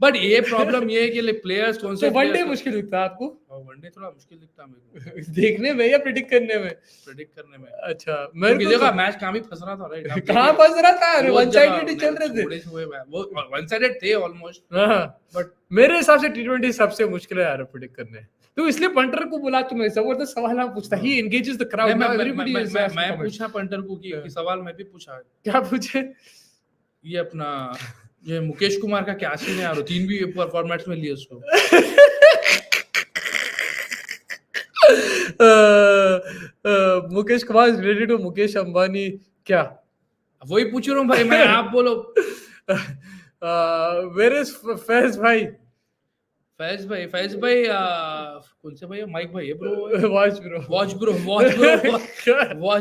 Speaker 1: बट ये प्रॉब्लम ये है कि प्लेयर्स कौन से. वनडे मुश्किल दिखता है आपको?
Speaker 2: वनडे थोड़ा मुश्किल दिखता है मेरे को.
Speaker 1: देखने में या प्रेडिक्ट करने में?
Speaker 2: प्रेडिक्ट करने में.
Speaker 1: अच्छा, मैं
Speaker 2: देखा मैच कहां भी फंस रहा था, राइट.
Speaker 1: कहां फंस रहा था? अरे वन साइडेड ही चल रहे थे.
Speaker 2: वो वन साइडेड थे ऑलमोस्ट.
Speaker 1: हां, बट मेरे हिसाब से T20 सबसे मुश्किल है यार प्रेडिक्ट करने. तो इसलिए पंटर को बुला. तुम्हें जबरदस्त सवाल हम पूछता. ही एंगेजेस द क्राउड. मैं
Speaker 2: पूछा पंटर को कि सवाल मैं भी पूछा.
Speaker 1: क्या पूछे?
Speaker 2: ये अपना ये मुकेश कुमार का क्या सीन है यार? 3 भी फॉर्मेट्स में लिए उसको.
Speaker 1: Mukesh Kumar is related to Mukesh Ambani क्या?
Speaker 2: वही पूछ रहा हूँ भाई मैं. आप बोलो.
Speaker 1: वेयर इज फैज भाई?
Speaker 2: फैज भाई कौन से भाई? माइक भाई है ब्रो।
Speaker 1: वॉच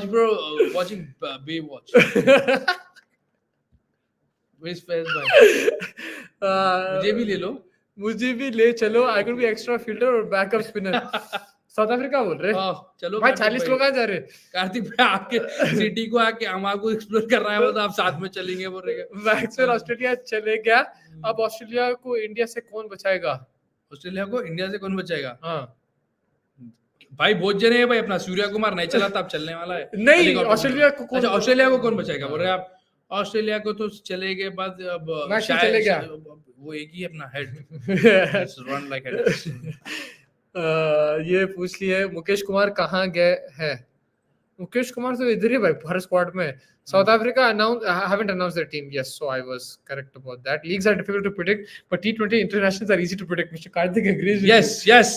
Speaker 1: ब्रो
Speaker 2: वाचिंग बे वॉच। Where's Faiz भाई? मुझे भी ले लो।
Speaker 1: मुझे भी ले चलो। आई कुड बी एक्स्ट्रा फील्डर और बैकअप स्पिनर। साउथ अफ्रीका बोल रहे
Speaker 2: चलो
Speaker 1: भाई। 40 लोग आ जा रहे।
Speaker 2: कार्तिक भाई आपके सिटी को आके हमारे को एक्सप्लोर करना है, तो आप साथ में चलेंगे बोल रहे।
Speaker 1: मैक्सवेल ऑस्ट्रेलिया चले गया। अब ऑस्ट्रेलिया को इंडिया से कौन बचाएगा?
Speaker 2: ऑस्ट्रेलिया को इंडिया से कौन बचाएगा?
Speaker 1: हाँ
Speaker 2: भाई बहुत जने हैं भाई। अपना सूर्या कुमार नहीं चला था, अब चलने वाला है।
Speaker 1: नहीं, ऑस्ट्रेलिया को कौन?
Speaker 2: अच्छा, ऑस्ट्रेलिया को कौन बचाएगा बोल रहे आप? ऑस्ट्रेलिया को तो चले गए बाद, अब
Speaker 1: शायद चले गया।
Speaker 2: वो एक ही अपना हेड रन लाइक हेड।
Speaker 1: ये पूछ लिया मुकेश कुमार कहाँ गए हैं? मुकेश कुमार तो इधर ही भाई, हर स्क्वाड में। South Africa haven't announced their team. Yes, so I was correct about that. Leagues are difficult to predict, but T20 internationals are easy to predict. Mr. Karthik agrees with
Speaker 2: yes,
Speaker 1: you.
Speaker 2: yes.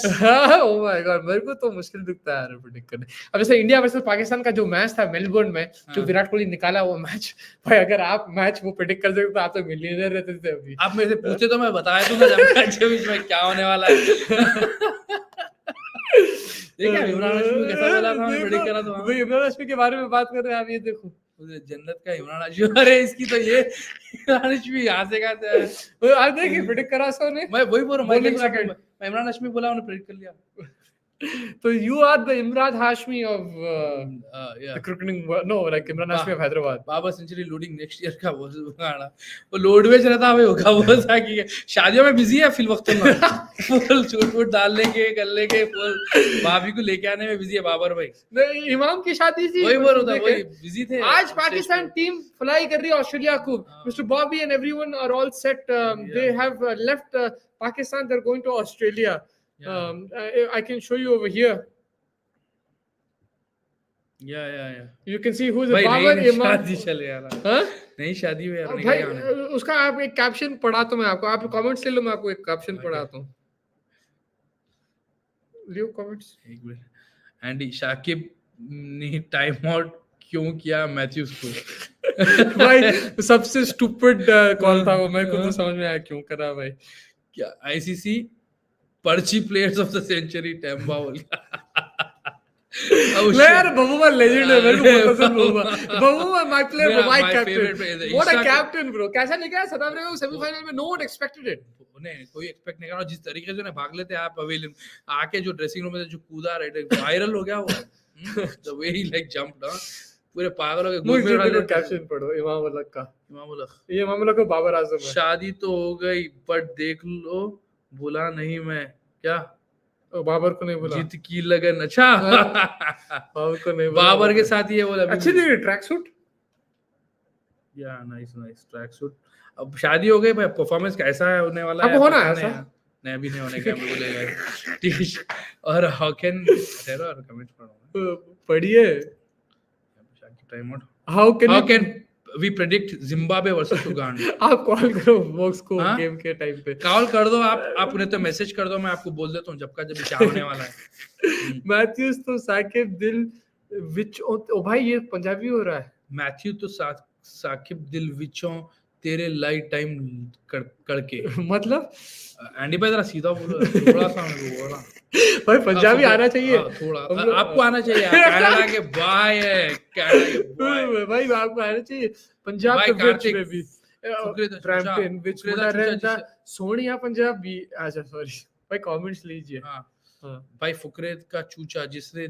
Speaker 1: Oh my God, मेरे को तो मुश्किल दिखता है predict करने। अब जैसे India versus Pakistan का जो मैच था मेलबोर्न में, जो विराट कोहली निकाला वो मैच, भाई अगर आप मैच वो प्रेडिक्ट कर सकते तो आप तो मिलियनेयर रहते थे अभी।
Speaker 2: आप मेरे से पूछते तो मैं बताया दूंगा जब मैच के बीच में क्या होने वाला है। देखा इमरान हाशमी कैसा बोला था, मैं प्रेडिक्ट करा था।
Speaker 1: भाई इमरान हाशमी के बारे में बात कर रहे हैं आप, ये देखो
Speaker 2: जन्नत का इमरान हाशमी। अरे इसकी तो ये इमरान हाशमी यहाँ से कहाँ से
Speaker 1: आज देखिए प्रेडिक्ट करा सो ने। मैं
Speaker 2: वही बोल रहा हूँ, मैं इमरान हाशमी बोला, उन्होंने प्रेडिक्ट कर लिया।
Speaker 1: तो you are the Imran Hashmi of the cricketing, no, like Imran Hashmi of Hyderabad.
Speaker 2: बाबा सेंचुरी लोडिंग नेक्स्ट ईयर का वो गाना, वो लोड में चला था भाई। होगा वो था कि शादियों में बिजी है फिल वक्त में, फुल छूट वूट डालने के करने के, फुल भाभी को लेके आने में बिजी है बाबर भाई।
Speaker 1: नहीं, इमाम की शादी थी,
Speaker 2: वही बोल रहा था, वही बिजी थे।
Speaker 1: आज पाकिस्तान टीम फ्लाई कर रही है ऑस्ट्रेलिया को। Mister Bobby and everyone are all set. They have left Pakistan. They're going to Australia. I can show you over here.
Speaker 2: Yeah.
Speaker 1: You can see who's the Babar Imam.
Speaker 2: शादी चले यार। हाँ? नहीं शादी हुई यार।
Speaker 1: भाई उसका आप एक कैप्शन पढ़ाता हूं मैं आपको। आप कमेंट्स ले लो, मैं आपको एक कैप्शन पढ़ाता हूं। लियो कमेंट्स।
Speaker 2: एक मिनट। एंडी शाकिब ने टाइम आउट क्यों किया मैथ्यूज को?
Speaker 1: भाई सबसे स्टूपिड कॉल था वो, मेरे को तो समझ में आया क्यों करा भाई।
Speaker 2: क्या आईसीसी पर्ची players of the century Temba बोल
Speaker 1: यार बबूमा लेजेंड है, मेरे को बहुत पसंद Bavuma my player, my captain. What a captain bro. कैसा निकला साउथ अफ्रीका को सेमीफाइनल में? No one expected it.
Speaker 2: नहीं, कोई एक्सपेक्ट नहीं करा। जिस तरीके से भाग लेते आप पवेलियन आके, जो ड्रेसिंग रूम में जो कूदा राइट, वायरल हो गया वो। The way he like jumped, पूरे पागल हो गए।
Speaker 1: मुझे देखो कैप्शन पढ़ो इमाम उल हक का। ये इमाम उल हक को बाबर आजम है।
Speaker 2: शादी तो हो गई बट देख लो बुला नहीं मैं क्या,
Speaker 1: बाबर को नहीं बोला।
Speaker 2: जीत की लगन। अच्छा
Speaker 1: बाबर को नहीं बोला,
Speaker 2: बाबर के साथ ये बोला।
Speaker 1: अच्छी थी ट्रैक सूट।
Speaker 2: या नाइस ट्रैक सूट। अब शादी हो गई भाई, परफॉर्मेंस कैसा है होने वाला है?
Speaker 1: अब होना है ऐसा?
Speaker 2: नहीं अभी नहीं होने का, मेरे को लगेगा। ठीक। और हाउ कैन ठहरो और कमेंट पढ़ो,
Speaker 1: पढ़िए।
Speaker 2: Time out.
Speaker 1: How can
Speaker 2: we predict Zimbabwe versus Uganda?
Speaker 1: आप कॉल करो वॉक्स को गेम के टाइम पे।
Speaker 2: कॉल कर दो आप उन्हें तो मैसेज कर दो, मैं आपको बोल देता हूँ जब क्या होने वाला है।
Speaker 1: मैथ्यूज तो साकिब दिल विच, ओ भाई ये पंजाबी हो रहा है।
Speaker 2: मैथ्यू तो साकिब दिल विचों तेरे लाइट टाइम करके।
Speaker 1: मतलब
Speaker 2: एंडी भाई जरा सीधा बोलो, थोड़ा सा बोलो
Speaker 1: भाई। पंजाबी आना चाहिए
Speaker 2: थोड़ा, आपको आना चाहिए। कनाडा के भाई है, कनाडा के
Speaker 1: भाई आपको आना चाहिए। पंजाब के विच में भी ब्रैम्पटन विच में रहता सोनिया पंजाबी। अच्छा सॉरी भाई, कमेंट्स लीजिए।
Speaker 2: हां भाई, फुकरे का चूचा जिसे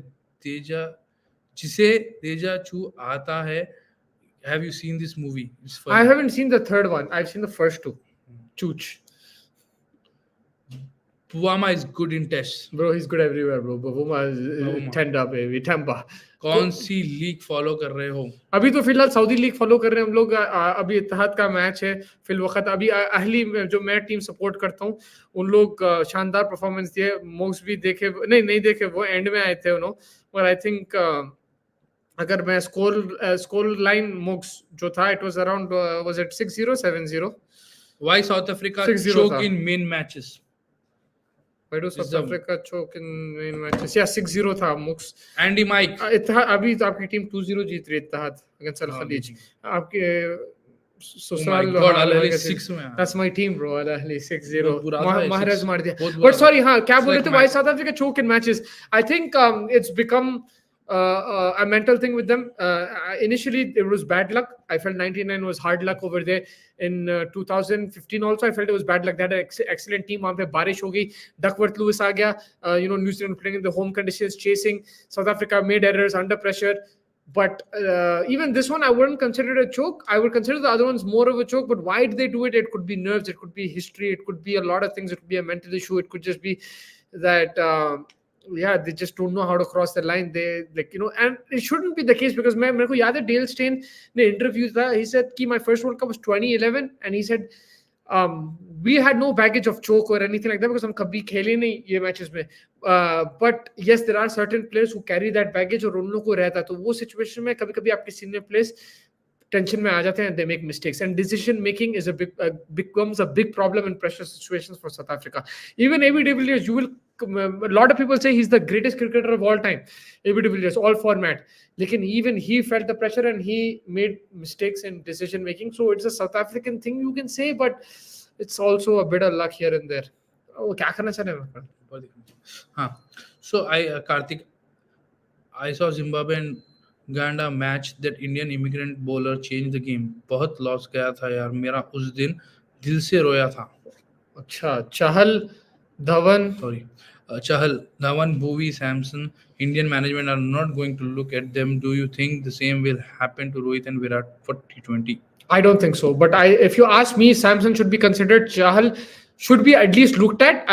Speaker 2: तेजा चू आता है। Have you seen this movie?
Speaker 1: I haven't seen the third one. I've seen the first two. Chooch.
Speaker 2: Puama is good in tests.
Speaker 1: Bro, he's good everywhere, bro. Puama is Tenda, baby. Tempa.
Speaker 2: कौन सी league follow कर रहे हो?
Speaker 1: अभी तो फिलहाल Saudi league follow कर रहे हैं हम लोग। अभी इत्तेहाद का मैच है फिल वक्त। अभी अहली में जो मैं टीम सपोर्ट करता हूँ, उन लोग शानदार परफॉर्मेंस दिए। मोक्स भी देखे, नहीं देखे, वो एंड में आए थे उन्होंने। और आई थिंक अगर मैं स्कोर लाइन मोक्स जो था, it was around was it 6-0 7-0?
Speaker 2: Why South Africa choke in main matches?
Speaker 1: Why do South Africa choke in main matches? Yeah, 6-0 था मोक्स।
Speaker 2: Andy Mike
Speaker 1: इत्तेहाद अभी तो आपकी टीम 2-0 जीत रही है इत्तेहाद अगेंस्ट अल खलीज। आपके ससुराल
Speaker 2: God, Al Ahly 6 में
Speaker 1: That's my team, bro. Al Ahly 6-0.
Speaker 2: बहुत बुरा था,
Speaker 1: Mahrez
Speaker 2: 6
Speaker 1: मार दिया.
Speaker 2: बहुत बुरा
Speaker 1: But sorry, हाँ, क्या
Speaker 2: It's
Speaker 1: बोल रहे
Speaker 2: like
Speaker 1: थे? Why
Speaker 2: match.
Speaker 1: South Africa choke in matches? I think it's become a mental thing with them. Initially, it was bad luck. I felt 99 was hard luck over there. In 2015 also, I felt it was bad luck. They had an excellent team. वहाँ पे बारिश हो गई. Duckworth Lewis आ गया. New Zealand playing in the home conditions, chasing. South Africa made errors under pressure. But even this one, I wouldn't consider it a choke. I would consider the other ones more of a choke. But why did they do it? It could be nerves. It could be history. It could be a lot of things. It could be a mental issue. It could just be that, they just don't know how to cross the line. They and it shouldn't be the case because मेरे को याद है Dale Steyn ने interview था. He said कि my first World Cup was 2011, and he said we had no baggage of choke or anything like that because हम कभी खेले नहीं ये matches में. But yes, there are certain players who carry that baggage और उन लोगों को रहता है. तो वो situation में कभी-कभी आपके senior players tension में आ जाते हैं. They make mistakes, and decision making is becomes a big problem in pressure situations for South Africa. Even AB de Villiers, a lot of people say he's the greatest cricketer of all time. AB de Villiers, all format. Lekin even he felt the pressure and he made mistakes in decision making. So it's a South African thing you can say, but it's also a bit of luck here and there. Oh, क्या करना चाह रहे हैं?
Speaker 2: हाँ. So Karthik, I saw Zimbabwe and Uganda match that Indian immigrant bowler changed the game. बहुत loss गया था यार मेरा उस दिन दिल से रोया था.
Speaker 1: अच्छा, Chahal, Dhawan,
Speaker 2: Bhuvi, Samson, Indian management are not going to look at them. Do you think the same will happen to Rohit and Virat for T20?
Speaker 1: I don't think so. But if you ask me, Samson should be considered. Chahal should be at least looked at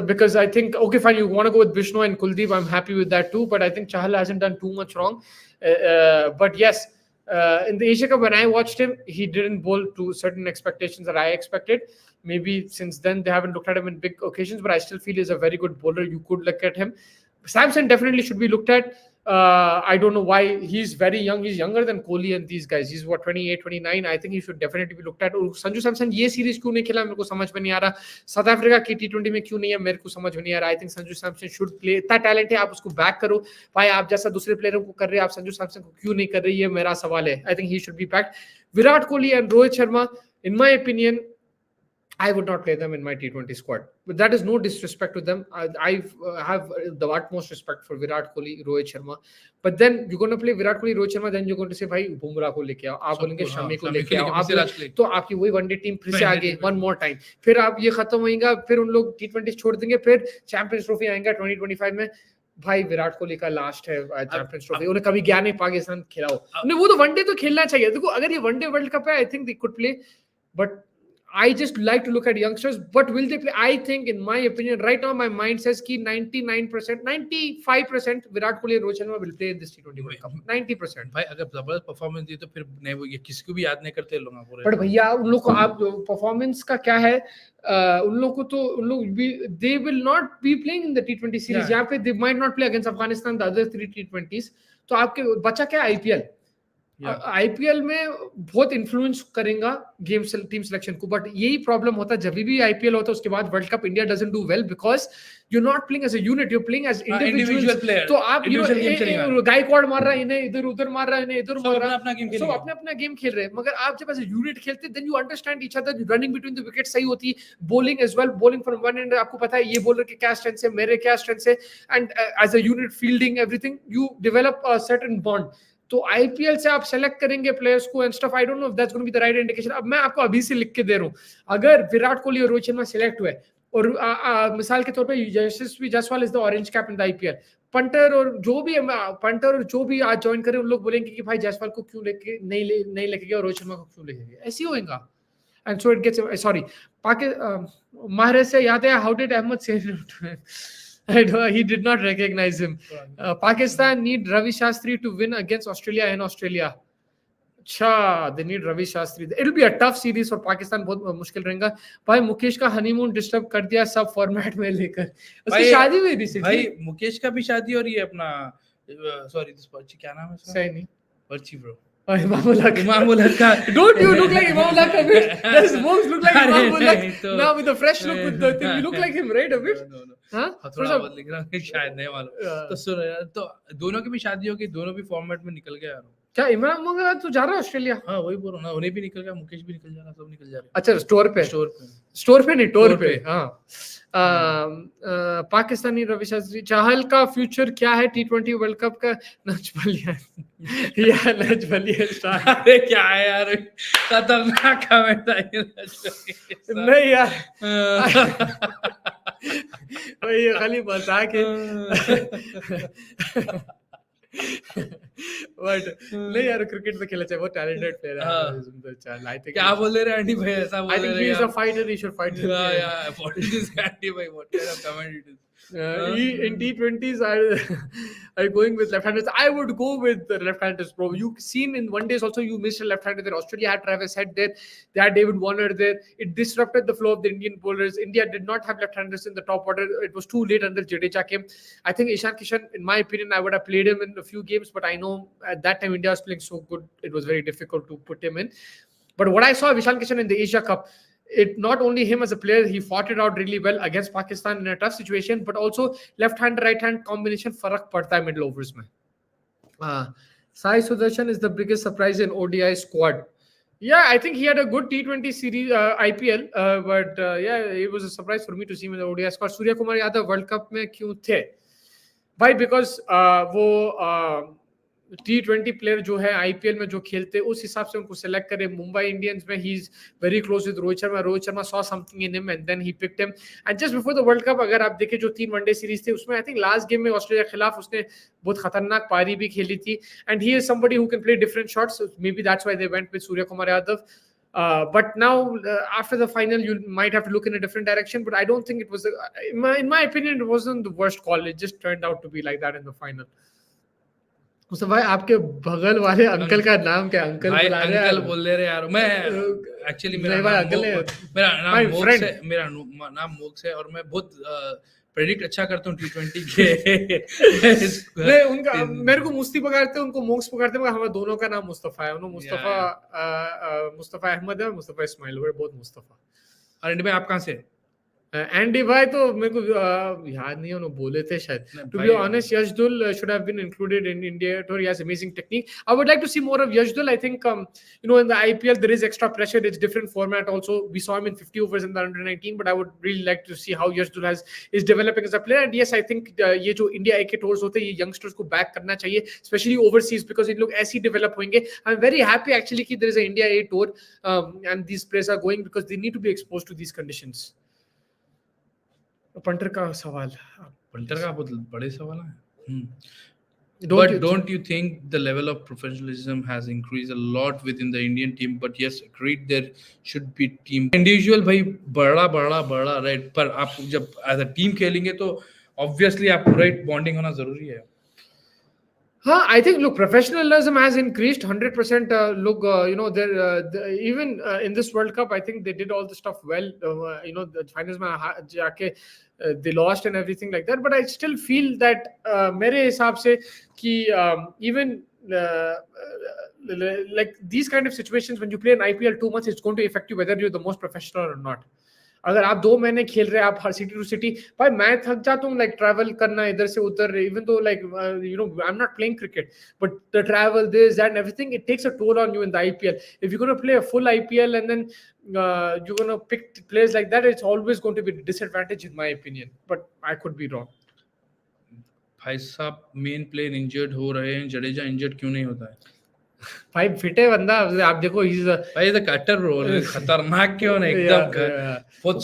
Speaker 1: because I think, okay, fine, you want to go with Vishnu and Kuldeep. I'm happy with that too. But I think Chahal hasn't done too much wrong. But yes, in the Asia Cup, when I watched him, he didn't bowl to certain expectations that I expected. Maybe since then they haven't looked at him in big occasions, but I still feel he's a very good bowler. You could look at him. Samson definitely should be looked at. I don't know why. He's very young. He's younger than Kohli and these guys. He's 28, 29. I think he should definitely be looked at. Sanju Samson ये series क्यों नहीं खेला मेरे को समझ में नहीं आ रहा. South Africa की T20 में क्यों नहीं है मेरे को समझ में नहीं आ रहा. I think Sanju Samson should play. इतना टैलेंट है, आप उसको बैक करो. भाई आप जैसा दूसरे प्लेयरों को कर रहे हैं, आप संजू सैमसन को क्यों नहीं कर रहे, ये मेरा सवाल है. I think he should be backed. Virat Kohli and Rohit Sharma, in my opinion, I would not play them in my T20 squad. But that is no disrespect to them. I have the utmost respect for Virat Kohli, Rohit Sharma. But then you're going to play Virat Kohli, Rohit Sharma, then you're going to say, भाई बुमराह को लेके आओ, आप बोलेंगे शमी को लेके आओ, तो आपकी वही वनडे टीम फिर से आगे one more time. फिर आप ये खत्म होएगा, फिर उन लोग T20 छोड़ देंगे, फिर चैंपियंस ट्रॉफी आएगा 2025 में. भाई विराट कोहली का लास्ट है चैंपियंस ट्रॉफी. उन्हें कभी गया नहीं पाकिस्तान खिलाओ. उन्हें वो तो वनडे तो खेलना चाहिए. देखो अगर ये वनडे वर्ल्ड कप है, आई think they could play. But I just like to look at youngsters, but will they play? I think, in my opinion, right now my mind says कि 99%, 95% विराट कोहली और Rohit Sharma will play in this T20 World Cup. 90%.
Speaker 2: भाई अगर जबरदस्त performance दी तो फिर नहीं वो ये किसी को भी याद नहीं करते लोग पूरे.
Speaker 1: पर भैया उन लोग को आप परफॉर्मेंस का क्या है, उन लोग को तो उन लोग भी they will not be playing in the T20 series. यहाँ पे they might not play against Afghanistan, the other 3 T20s. तो आपके बचा क्या IPL? आईपीएल में बहुत इन्फ्लुएंस करेगा गेम टीम सिलेक्शन को. बट यही प्रॉब्लम होता है जब भी आईपीएल होता है उसके बाद world cup India doesn't do well because you not playing as a unit, you playing as individual player. तो आप गायकवाड़ मार रहा है इन्हें इधर उधर मार रहा है इन्हें इधर मार रहा है, अपने अपना गेम खेल रहे हैं. मगर आप जब एज अ यूनिट खेलते then you understand each other. Running between the wicket सही होती है, bowling as well, bowling from one end आपको पता है ये बॉलर के क्या स्ट्रेंथ है, मेरे क्या स्ट्रेंथ है, and as a unit fielding everything you develop a certain bond. तो आईपीएल से आप सेलेक्ट करेंगे प्लेयर्स को and stuff. I don't know if that's going to be the right indication. अब मैं आपको अभी से लिख के दे रहा हूं, अगर विराट कोहली और रोहित शर्मा सिलेक्ट हुए और मिसाल के तौर पे Yashasvi Jaiswal is the orange cap in the IPL, Punter और जो भी आज ज्वाइन करें उन लोग बोलेंगे कि भाई जायसवाल को क्यों लेके नहीं लेके गया और रोहित शर्मा को क्यों लेके गया. ऐसे ही होगा. And so it gets sorry माहरेज से याद है हाउ डिड अहमद से he did not recognize him. Pakistan need Ravi Shastri to win against Australia in Australia. अच्छा, they need Ravi Shastri. It'll be a tough series for Pakistan. बहुत मुश्किल रहेगा. भाई मुकेश का हनीमून डिस्टर्ब कर दिया सब फॉर्मेट में लेकर. उसकी शादी हुई रिसेंटली. भाई
Speaker 2: मुकेश का भी शादी और ये अपना सॉरी दिस पर्ची क्या नाम है उसका?
Speaker 1: सही नहीं
Speaker 2: पर्ची bro.
Speaker 1: Imamullah ka. Don't you look like Imamullah a bit? Does Mogs look like Imamullah? Now with the fresh look with the thing, you look like him, right? A bit?
Speaker 2: No.
Speaker 1: हाँ?
Speaker 2: थोड़ा बहुत लिख रहा हूँ शायद नहीं मालूम. तो सुनो यार, तो दोनों की भी शादी होगी, दोनों भी फॉर्मेट में निकल गए यार.
Speaker 1: क्या इमरान मगर तो जा रहा है ऑस्ट्रेलिया?
Speaker 2: हाँ वही बोल रहा हूँ ना, उन्हें भी निकल गया, मुकेश भी निकल जा रहा, सब निकल जा रहे।
Speaker 1: अच्छा स्टोर पे नहीं टोर पे। हाँ पाकिस्तानी रवि शास्त्री, चाहल का फ्यूचर क्या है T20 वर्ल्ड कप का? नजबलिया या नजबलिया स्टार।
Speaker 2: अरे क्या है यार, खतरनाक कमेंट था ये
Speaker 1: नहीं यार भाई ये खाली मजाक है बट नहीं यार क्रिकेट में खेलना चाहिए, बहुत टैलेंटेड प्लेयर है। आई थिंक
Speaker 2: क्या बोल रहे आंटी भाई, ऐसा बोल रहे हैं?
Speaker 1: ही is a fighter, he should fight.
Speaker 2: या व्हाट इज दिस आंटी भाई, what kind of comment it is?
Speaker 1: In T20s are going with left-handers. I would go with the left-handers, bro. You seen in one days also you missed a left-hander there. Australia had Travis Head there. They had David Warner there. It disrupted the flow of the Indian bowlers. India did not have left-handers in the top order. It was too late until Jadeja came. I think Ishan Kishan, in my opinion, I would have played him in a few games, but I know at that time India was playing so good, it was very difficult to put him in. But what I saw of Ishan Kishan in the Asia Cup, it not only him as a player, he fought it out really well against Pakistan in a tough situation, but also left hand right hand combination farak padta hai middle overs mein. Sai Sudarshan is the biggest surprise in ODI squad. Yeah, I think he had a good T20 series IPL, but yeah, it was a surprise for me to see him in the ODI squad. Surya Kumar Yadav World Cup में क्यों थे भाई? Because वो T20 player जो है IPL में जो खेलते उस हिसाब से उनको सेलेक्ट करे. मुंबई इंडियंस में he is very close with Rohit Sharma saw something in him and then he picked him. And just before the world cup अगर आप देखें जो 3 वनडे सीरीज थे उसमें आई थिंक लास्ट गेम में ऑस्ट्रेलिया के खिलाफ उसने बहुत खतरनाक पारी भी खेली थी. And he is somebody who can play different shots, maybe that's why they went with Suryakumar Yadav. But now after the final you might have to look in a different direction, but I don't think it was in my opinion it wasn't the worst call. It just turned out to be like that in the final. Mustafa भाई आपके बगल वाले uncle का नाम क्या? Uncle बुला रहे हैं,
Speaker 2: अंकल बोल रहे यार. मैं एक्चुअली मेरा नाम मोक्ष है और मैं बहुत प्रेडिक्ट अच्छा करता हूँ T20 के. नहीं उनका
Speaker 1: मेरे को मुस्ती पकड़ते हैं, उनको मोक्ष पकड़ते हैं, हमारे दोनों का नाम मुस्तफा है. उन्होंने मुस्तफा अहमद है, मुस्तफा इस्माइल, बहुत मुस्तफा.
Speaker 2: और भाई आप कहाँ से?
Speaker 1: एंडी भाई तो मेरे को याद नहीं है, उन्होंने बोले थे शायद. टू बी ऑनेस्ट यशदुल should have been included in India tour. He has amazing technique. I would like to see more of Yashdul. I think in the IPL there is extra pressure, it's different format also. We saw him in 50 overs in the under 19, but I would really like to see how Yashdul is developing as a player. And yes, I think ये जो India A के tours होते हैं ये youngsters को back करना चाहिए, especially overseas, because इन लोग ऐसे develop होंगे. I'm very happy actually कि there is a India A tour and these players are going because they need to be exposed to these conditions. Punter का सवाल,
Speaker 2: punter का बहुत बड़े सवाल है. But don't you think the level of professionalism has increased a lot within the Indian team? But yes, agreed, there should be team individual भाई बड़ा right. पर आप जब as a team खेलेंगे तो obviously आपको right bonding होना जरूरी है.
Speaker 1: I think look, professionalism has increased 100%. Look, even in this World Cup, I think they did all the stuff well. The finals में जाके they lost and everything like that. But I still feel that मेरे हिसाब से कि even like these kind of situations when you play an IPL too much, it's going to affect you whether you're the most professional or not. अगर आप 2 महीने खेल रहे हैं आप हर सिटी टू सिटी, भाई मैं थक जाता हूँ लाइक ट्रैवल करना इधर से उधर. Even though like I am not playing cricket but the travel this that everything it takes a toll on you in the IPL. If you gonna play a full IPL and then you gonna pick players like that, it's always going to be disadvantage in my opinion, but I could be wrong.
Speaker 2: भाई साहब main player injured हो रहे हैं, Jadeja injured क्यों नहीं होता है?
Speaker 1: भाई फिट है बंदा, आप देखो
Speaker 2: भाई द कटर रोल खतरनाक क्यों ना एकदम बहुत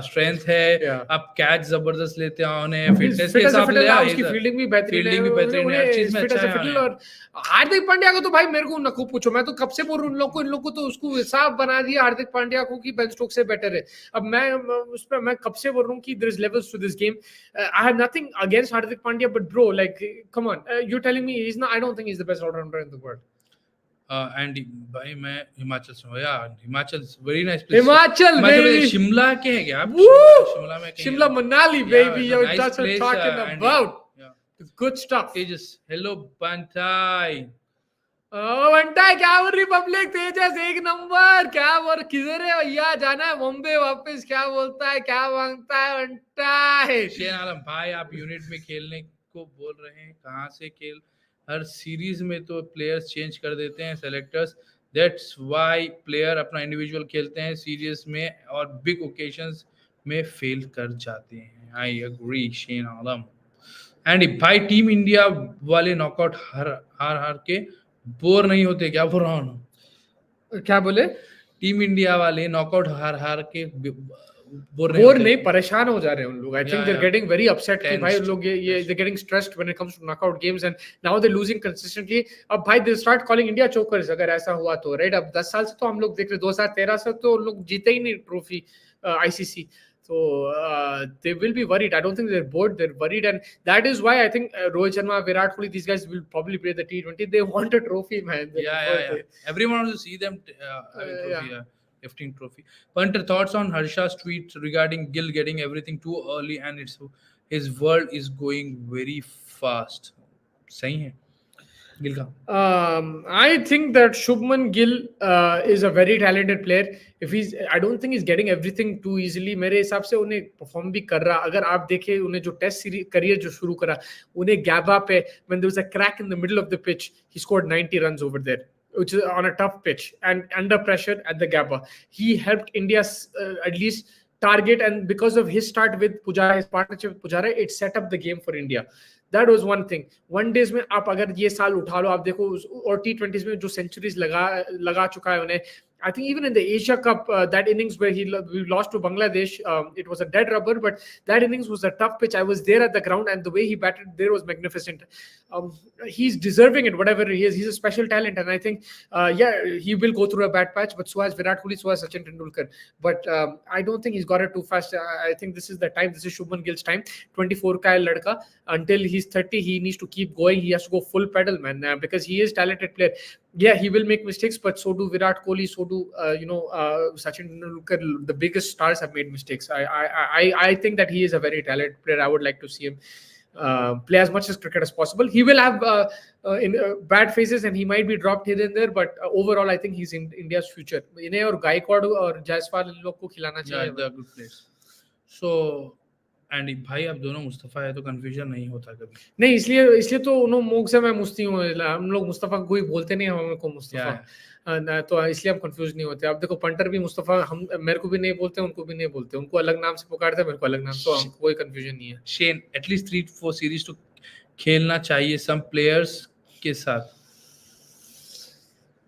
Speaker 2: स्ट्रेंथ है. आप कैच जबरदस्त लेते हैं, फिटनेस के हिसाब से
Speaker 1: उसकी फील्डिंग भी बेहतरीन है,
Speaker 2: हर चीज में अच्छा है.
Speaker 1: और हार्दिक पांड्या को तो भाई मेरे को न खूब पूछो, मैं तो कब से बोल रहा हूं इन लोग को तो उसको हिसाब बना दिया हार्दिक पांड्या को कि बेन स्टोक्स से बेटर है. अब मैं उस पर मैं कब से बोल रहा हूं कि there is levels to this game. I have nothing against Hardik Pandya but bro like come on, you are telling me he is not, I don't think he is the best all rounder in the world.
Speaker 2: And भाई मैं हिमाचल से हूँ यार. Himachal very nice place.
Speaker 1: Himachal
Speaker 2: Shimla के है क्या आप? शिमला में
Speaker 1: Shimla Manali baby, you're just talking about good stuff.
Speaker 2: Tejas, hello Bantai.
Speaker 1: बंटाई क्या बोल रही पब्लिक? तेजस 1 नंबर. क्या बोल किधर है भैया? जाना है बॉम्बे वापस. क्या बोलता है, क्या मांगता है बंटाई?
Speaker 2: शेन आलम भाई आप यूनिट में खेलने को बोल रहे हैं, कहाँ से खेल हर सीरीज में तो प्लेयर्स चेंज कर देते हैं सेलेक्टर्स, दैट्स व्हाई प्लेयर अपना इंडिविजुअल खेलते हैं सीरीज में और बिग ओकेजन्स में फेल कर जाते हैं। I agree Shane Alam. And भाई टीम इंडिया वाले नॉकआउट हार हार के बोर नहीं होते क्या? बोर
Speaker 1: क्या बोले?
Speaker 2: टीम इंडिया वाले नॉकआउट हार के बोर
Speaker 1: नहीं, परेशान हो जा रहे हैं उन लोग। I think they are getting very upset कि भाई उन लोग ये they getting stressed when it comes to knockout games and now they losing consistently. अब भाई they start calling India chokers अगर ऐसा हुआ तो, राइट? अब 10 साल से तो हम लोग देख रहे, 2013 से तो उन लोग जीते ही नहीं trophy ICC. So they will be worried. I don't think they're bored. They're worried, and that is why I think Rohit Sharma, Virat Kohli, these guys will probably play the T20. They want a trophy, man.
Speaker 2: Yeah. Everyone wants to see them having trophy. Lifting trophy. Punter, thoughts on Harsha's tweet regarding Gill getting everything too early and his world is going very fast. सही है Gill का?
Speaker 1: I think that Shubman Gill is a very talented player. I don't think he's getting everything too easily. मेरे हिसाब से उन्हें perform भी कर रहा। अगर आप देखें उन्हें जो टेस्ट सीरीज करियर जो शुरू करा, उन्हें गैबा पे when there was a crack in the middle of the pitch, he scored 90 runs over there, which is on a tough pitch and under pressure at the Gabba. He helped India at least target, and because of his start with Pujara, his partnership with Pujara, it set up the game for India. That was one thing. One days में आप अगर ये साल उठा लो, आप देखो और T20s में जो सेंचुरीज लगा चुका है उन्हें। I think even in the Asia Cup, that innings where we lost to Bangladesh, it was a dead rubber, but that innings was a tough pitch. I was there at the ground, and the way he batted there was magnificent. He's deserving it, whatever he is. He's a special talent, and I think, he will go through a bad patch, but so has Virat Kohli, so has Sachin Tendulkar. But I don't think he's got it too fast. I think this is the time. This is Shubman Gill's time. 24 ka hai ladka. Until he's 30, he needs to keep going. He has to go full pedal, man, because he is a talented player. Yeah, he will make mistakes, but so do Virat Kohli, so do Sachin Tendulkar. The biggest stars have made mistakes. I think that he is a very talented player. I would like to see him play as much as cricket as possible. He will have bad phases and he might be dropped here and there, but overall I think he's in India's future. इन्हें और गायकवाड़ और जायसवाल इन लोग को खिलाना चाहिए.
Speaker 2: Yeah, they are good players. So and भाई अब दोनों मुस्तफा है तो कंफ्यूजन नहीं होता कभी
Speaker 1: नहीं, इसलिए तो उन्होंने मोग से मैं मुस्ती हूँ। हम लोग मुस्तफा को कोई बोलते नहीं, हम को मुस्तफा, तो इसलिए हम कंफ्यूज नहीं होते। अब देखो पंटर भी मुस्तफा, हम मेरे को भी नहीं बोलते, उनको भी नहीं बोलते, उनको अलग नाम से पुकारते, मेरे को अलग नाम, तो हमको कोई कंफ्यूजन नहीं है।
Speaker 2: शेन एटलीस्ट 3-4 सीरीज तो खेलना चाहिए सम प्लेयर्स के साथ।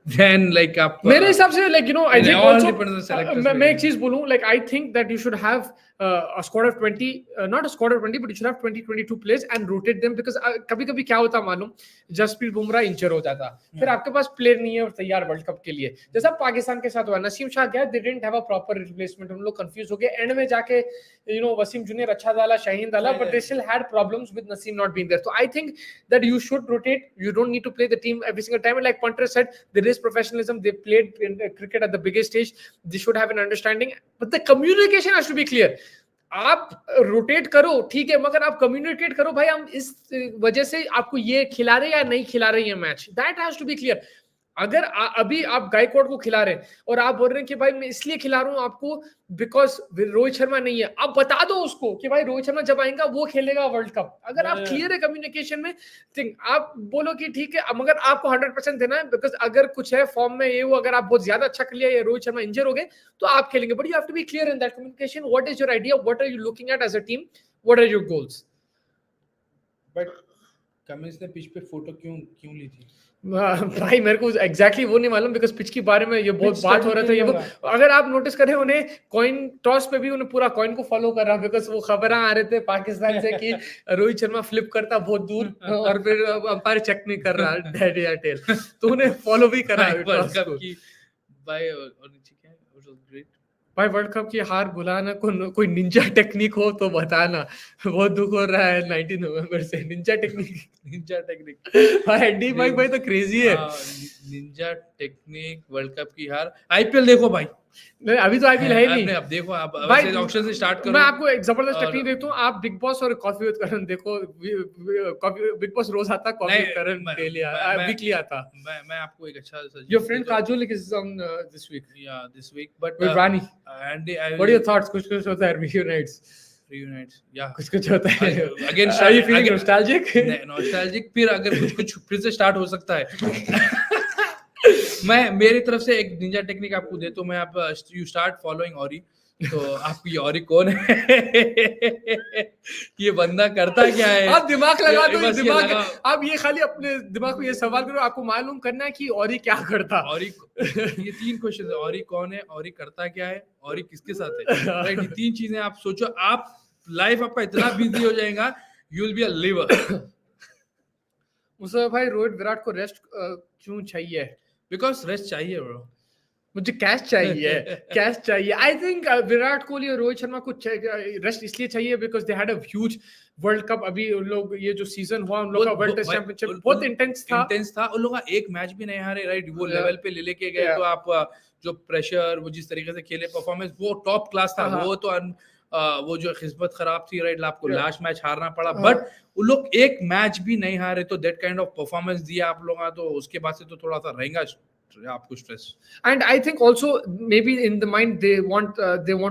Speaker 2: Then like आप
Speaker 1: मेरे हिसाब से like I think also मैं एक चीज बोलूं, like I think that you should have a squad of 20, not a squad of 20, but you should have 20-22 players and rotate them, because कभी-कभी क्या होता मालूम, जसप्रीत बुमराह इंजर हो जाता, फिर आपके पास प्लेयर नहीं है और तैयार वर्ल्ड कप के लिए, जैसा पाकिस्तान के साथ हुआ। नसीम शाह गया, they didn't have a proper replacement, हम लोग कंफ्यूज हो गए, एंड में जाके वसीम जूनियर अच्छा डाला, शाहीन डाला, but they still had problems with Naseem not being there. So I think that you should rotate. You don't need to play the team every single time, and like Punter said, there is professionalism. They played in cricket at the biggest stage. They should have an understanding, but the communication has to be clear. आप rotate करो ठीक है, मगर आप communicate करो, भाई हम इस वजह से आपको ये खिला रहे या नहीं खिला रहे ये match, that has to be clear. अगर अभी आप गायकवाड़ को खिला रहे हैं और आप बोल रहे हैं कि भाई मैं इसलिए खिला रहा हूं आपको बिकॉज रोहित शर्मा नहीं है, आप बता दो उसको कि भाई रोहित शर्मा जब आएगा वो खेलेगा वर्ल्ड कप। अगर आप क्लियर है कम्युनिकेशन में, थिंक आप बोलो कि ठीक है, मगर आपको 100% देना है, बिकॉज अगर कुछ है फॉर्म में ये वो, अगर आप बहुत ज्यादा अच्छा कर लिया या रोहित शर्मा इंजर हो गए तो आप खेलेंगे, but you have to be clear in that communication. What is your idea, what are you looking at as a team, what are your goals.
Speaker 2: But Cummins ने पिच पे फोटो क्यों ली थी
Speaker 1: भाई मेरे को एग्जैक्टली वो नहीं मालूम, बिकॉज पिच के बारे में ये बहुत बात हो रहा था। ये वो अगर आप नोटिस करें, उन्हें कॉइन टॉस पे भी उन्हें पूरा कॉइन को फॉलो कर रहा, बिकॉज वो खबरें आ रहे थे पाकिस्तान से कि रोहित शर्मा फ्लिप करता बहुत दूर और फिर अंपायर चेक नहीं कर रहा डेड या टेल, तो उन्हें फॉलो भी करा टॉस को।
Speaker 2: भाई और नीचे क्या है, व्हाट वाज ग्रेट
Speaker 1: भाई वर्ल्ड कप की हार बुलाना, कोई निंजा टेक्निक हो तो बताना, बहुत दुख हो रहा है 19 नवंबर से। निंजा टेक्निक भाई तो क्रेजी है।
Speaker 2: निंजा टेक्निक वर्ल्ड कप की हार। आईपीएल देखो भाई,
Speaker 1: नहीं अभी तो आईपीएल है नहीं।
Speaker 2: अब देखो, आप वैसे ऑक्शन से स्टार्ट करो।
Speaker 1: मैं आपको एक जबरदस्त टेक्निक देता हूं, आप बिग बॉस और कॉफी विद करण देखो। बिग बॉस रोज आता, coffee with Karan daily weekly आता।
Speaker 2: मैं आपको एक अच्छा
Speaker 1: your friend Kajol is on this week,
Speaker 2: this week but
Speaker 1: with Rani
Speaker 2: and
Speaker 1: what are your thoughts? कुछ होता है रिव्यू नाइट्स।
Speaker 2: reunites, yeah,
Speaker 1: कुछ होता है
Speaker 2: again
Speaker 1: are you feeling nostalgic
Speaker 2: nostalgic, फिर अगर कुछ फिर से स्टार्ट हो सकता है मैं मेरी तरफ से एक निंजा टेक्निक आपको दे तो मैं आप यू स्टार्ट फॉलोइंग ऑरी, तो आपको ये ऑरी कौन है ये बंदा करता क्या है,
Speaker 1: आप दिमाग लगा दो,
Speaker 2: बस ये
Speaker 1: दिमाग
Speaker 2: लगा।
Speaker 1: आप ये खाली अपने दिमाग में ये सवाल करो, आपको मालूम करना है कि औरी क्या करता।
Speaker 2: औरी ये 3 क्वेश्चन है, औरी कौन है, औरी करता क्या है, औरी किसके साथ है, राइट? ये 3 चीजें आप सोचो, आप लाइफ आपका इतना बिजी हो जाएगा, you will be a liver.
Speaker 1: मुझे भाई रोहित विराट को रेस्ट क्यों चाहिए?
Speaker 2: बिकॉज रेस्ट चाहिए ब्रो,
Speaker 1: मुझे कैश चाहिए कैश चाहिए। आई थिंक विराट कोहली और रोहित शर्मा को रेस्ट इसलिए चाहिए because they had a huge world cup. अभी उन लोग ये जो सीजन हुआ उन लोग का वर्ल्ड टेस्ट चैंपियनशिप बहुत इंटेंस था।
Speaker 2: उन लोग का एक मैच भी नहीं हारे, राइट? वो लेवल पे ले लेके गए, तो आप जो प्रेशर, वो जिस तरीके से खेले, परफॉर्मेंस वो टॉप क्लास था। वो तो वो जो किस्मत खराब थी, राइट? आपको लास्ट मैच हारना पड़ा, बट उन लोग एक मैच भी नहीं हारे, तो दैट काइंड ऑफ परफॉर्मेंस दिया आप लोगों, तो उसके बाद से तो थोड़ा सा रहेगा आपको stress.
Speaker 1: And I think also maybe in the mind they want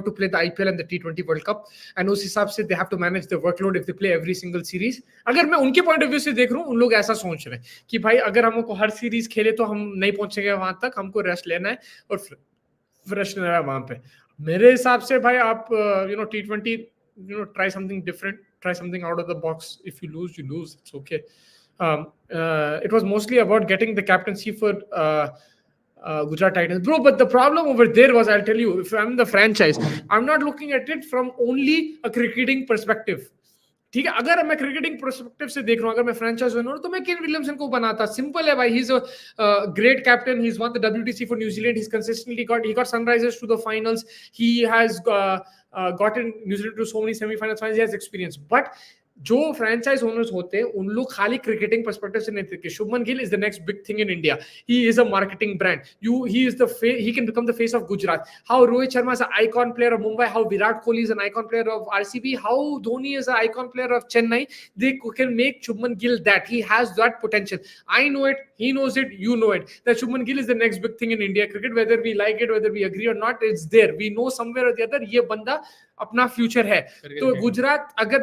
Speaker 1: to play the IPL and the T20 World Cup, and उस हिसाब से they have to manage the workload if they play every single series। अगर मैं उनके point of view से देख रहा हूँ, उन लोग ऐसा सोच रहे हैं कि भाई अगर हमको हर सीरीज खेले तो हम नहीं पहुंचेंगे वहां तक, हमको रेस्ट लेना है और फ्रेश रहना है वहां पे। मेरे हिसाब से भाई आप T20 try something different, try something out of the box. If you lose, it's okay। It was mostly about getting the captaincy for Gujarat Titans, bro. But the problem over there was, I'll tell you, if I'm the franchise, I'm not looking at it from only a cricketing perspective। ठीक है, अगर मैं cricketing perspective से देख रहा हूं, अगर मैं फ्रेंचाइज ओनर हूं, तो मैं केन विलियमसन को बनाता। सिंपल है भाई, he is a great captain, he is won the WTC for New Zealand, he consistently got Sunrisers to the finals, he has gotten New Zealand to so many semifinals, he has experience. But जो franchise owners होते हैं उन लोग खाली cricketing perspective से नहीं देखते। Shubman Gill is the next big thing in India, he is a marketing brand, he is the he can become the face of Gujarat। how Rohit Sharma is an icon player of Mumbai, how Virat Kohli is an icon player of RCB, how Dhoni is an icon player of Chennai, they can make Shubman Gill that, he has that potential। I know it, he knows it, you know it, that Shubman Gill is the next big thing in India cricket, whether we like it, whether we agree or not, it's there, we know somewhere or the other ये बंदा अपना future है। तो गुजरात अगर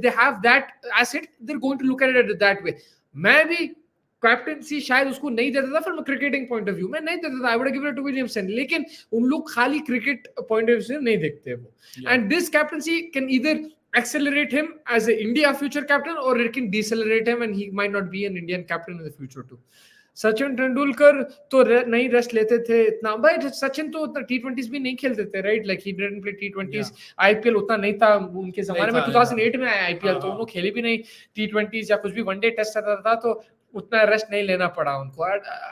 Speaker 1: they have that asset, they're going to look at it that way। मैं भी captaincy शायद उसको नहीं देता था from cricketing point of view, मैं नहीं देता था, I would give it to Williamson. लेकिन उन लोग खाली क्रिकेट पॉइंट ऑफ व्यू से नहीं देखते वो। And this captaincy can either accelerate him as a India future captain, or it can decelerate him and he might not be an Indian captain in the future too। Sachin Tendulkar तो नहीं rest लेते थे इतना भाई, सचिन तो T20s भी नहीं खेलते थे, right? Like he didn't play T20s। IPL उतना नहीं था उनके जमाने में, 2008 में आया IPL, तो उन्होंने खेली भी नहीं T20s या कुछ भी, वनडे टेस्ट रहता था, तो उतना रेस्ट नहीं लेना पड़ा उनको,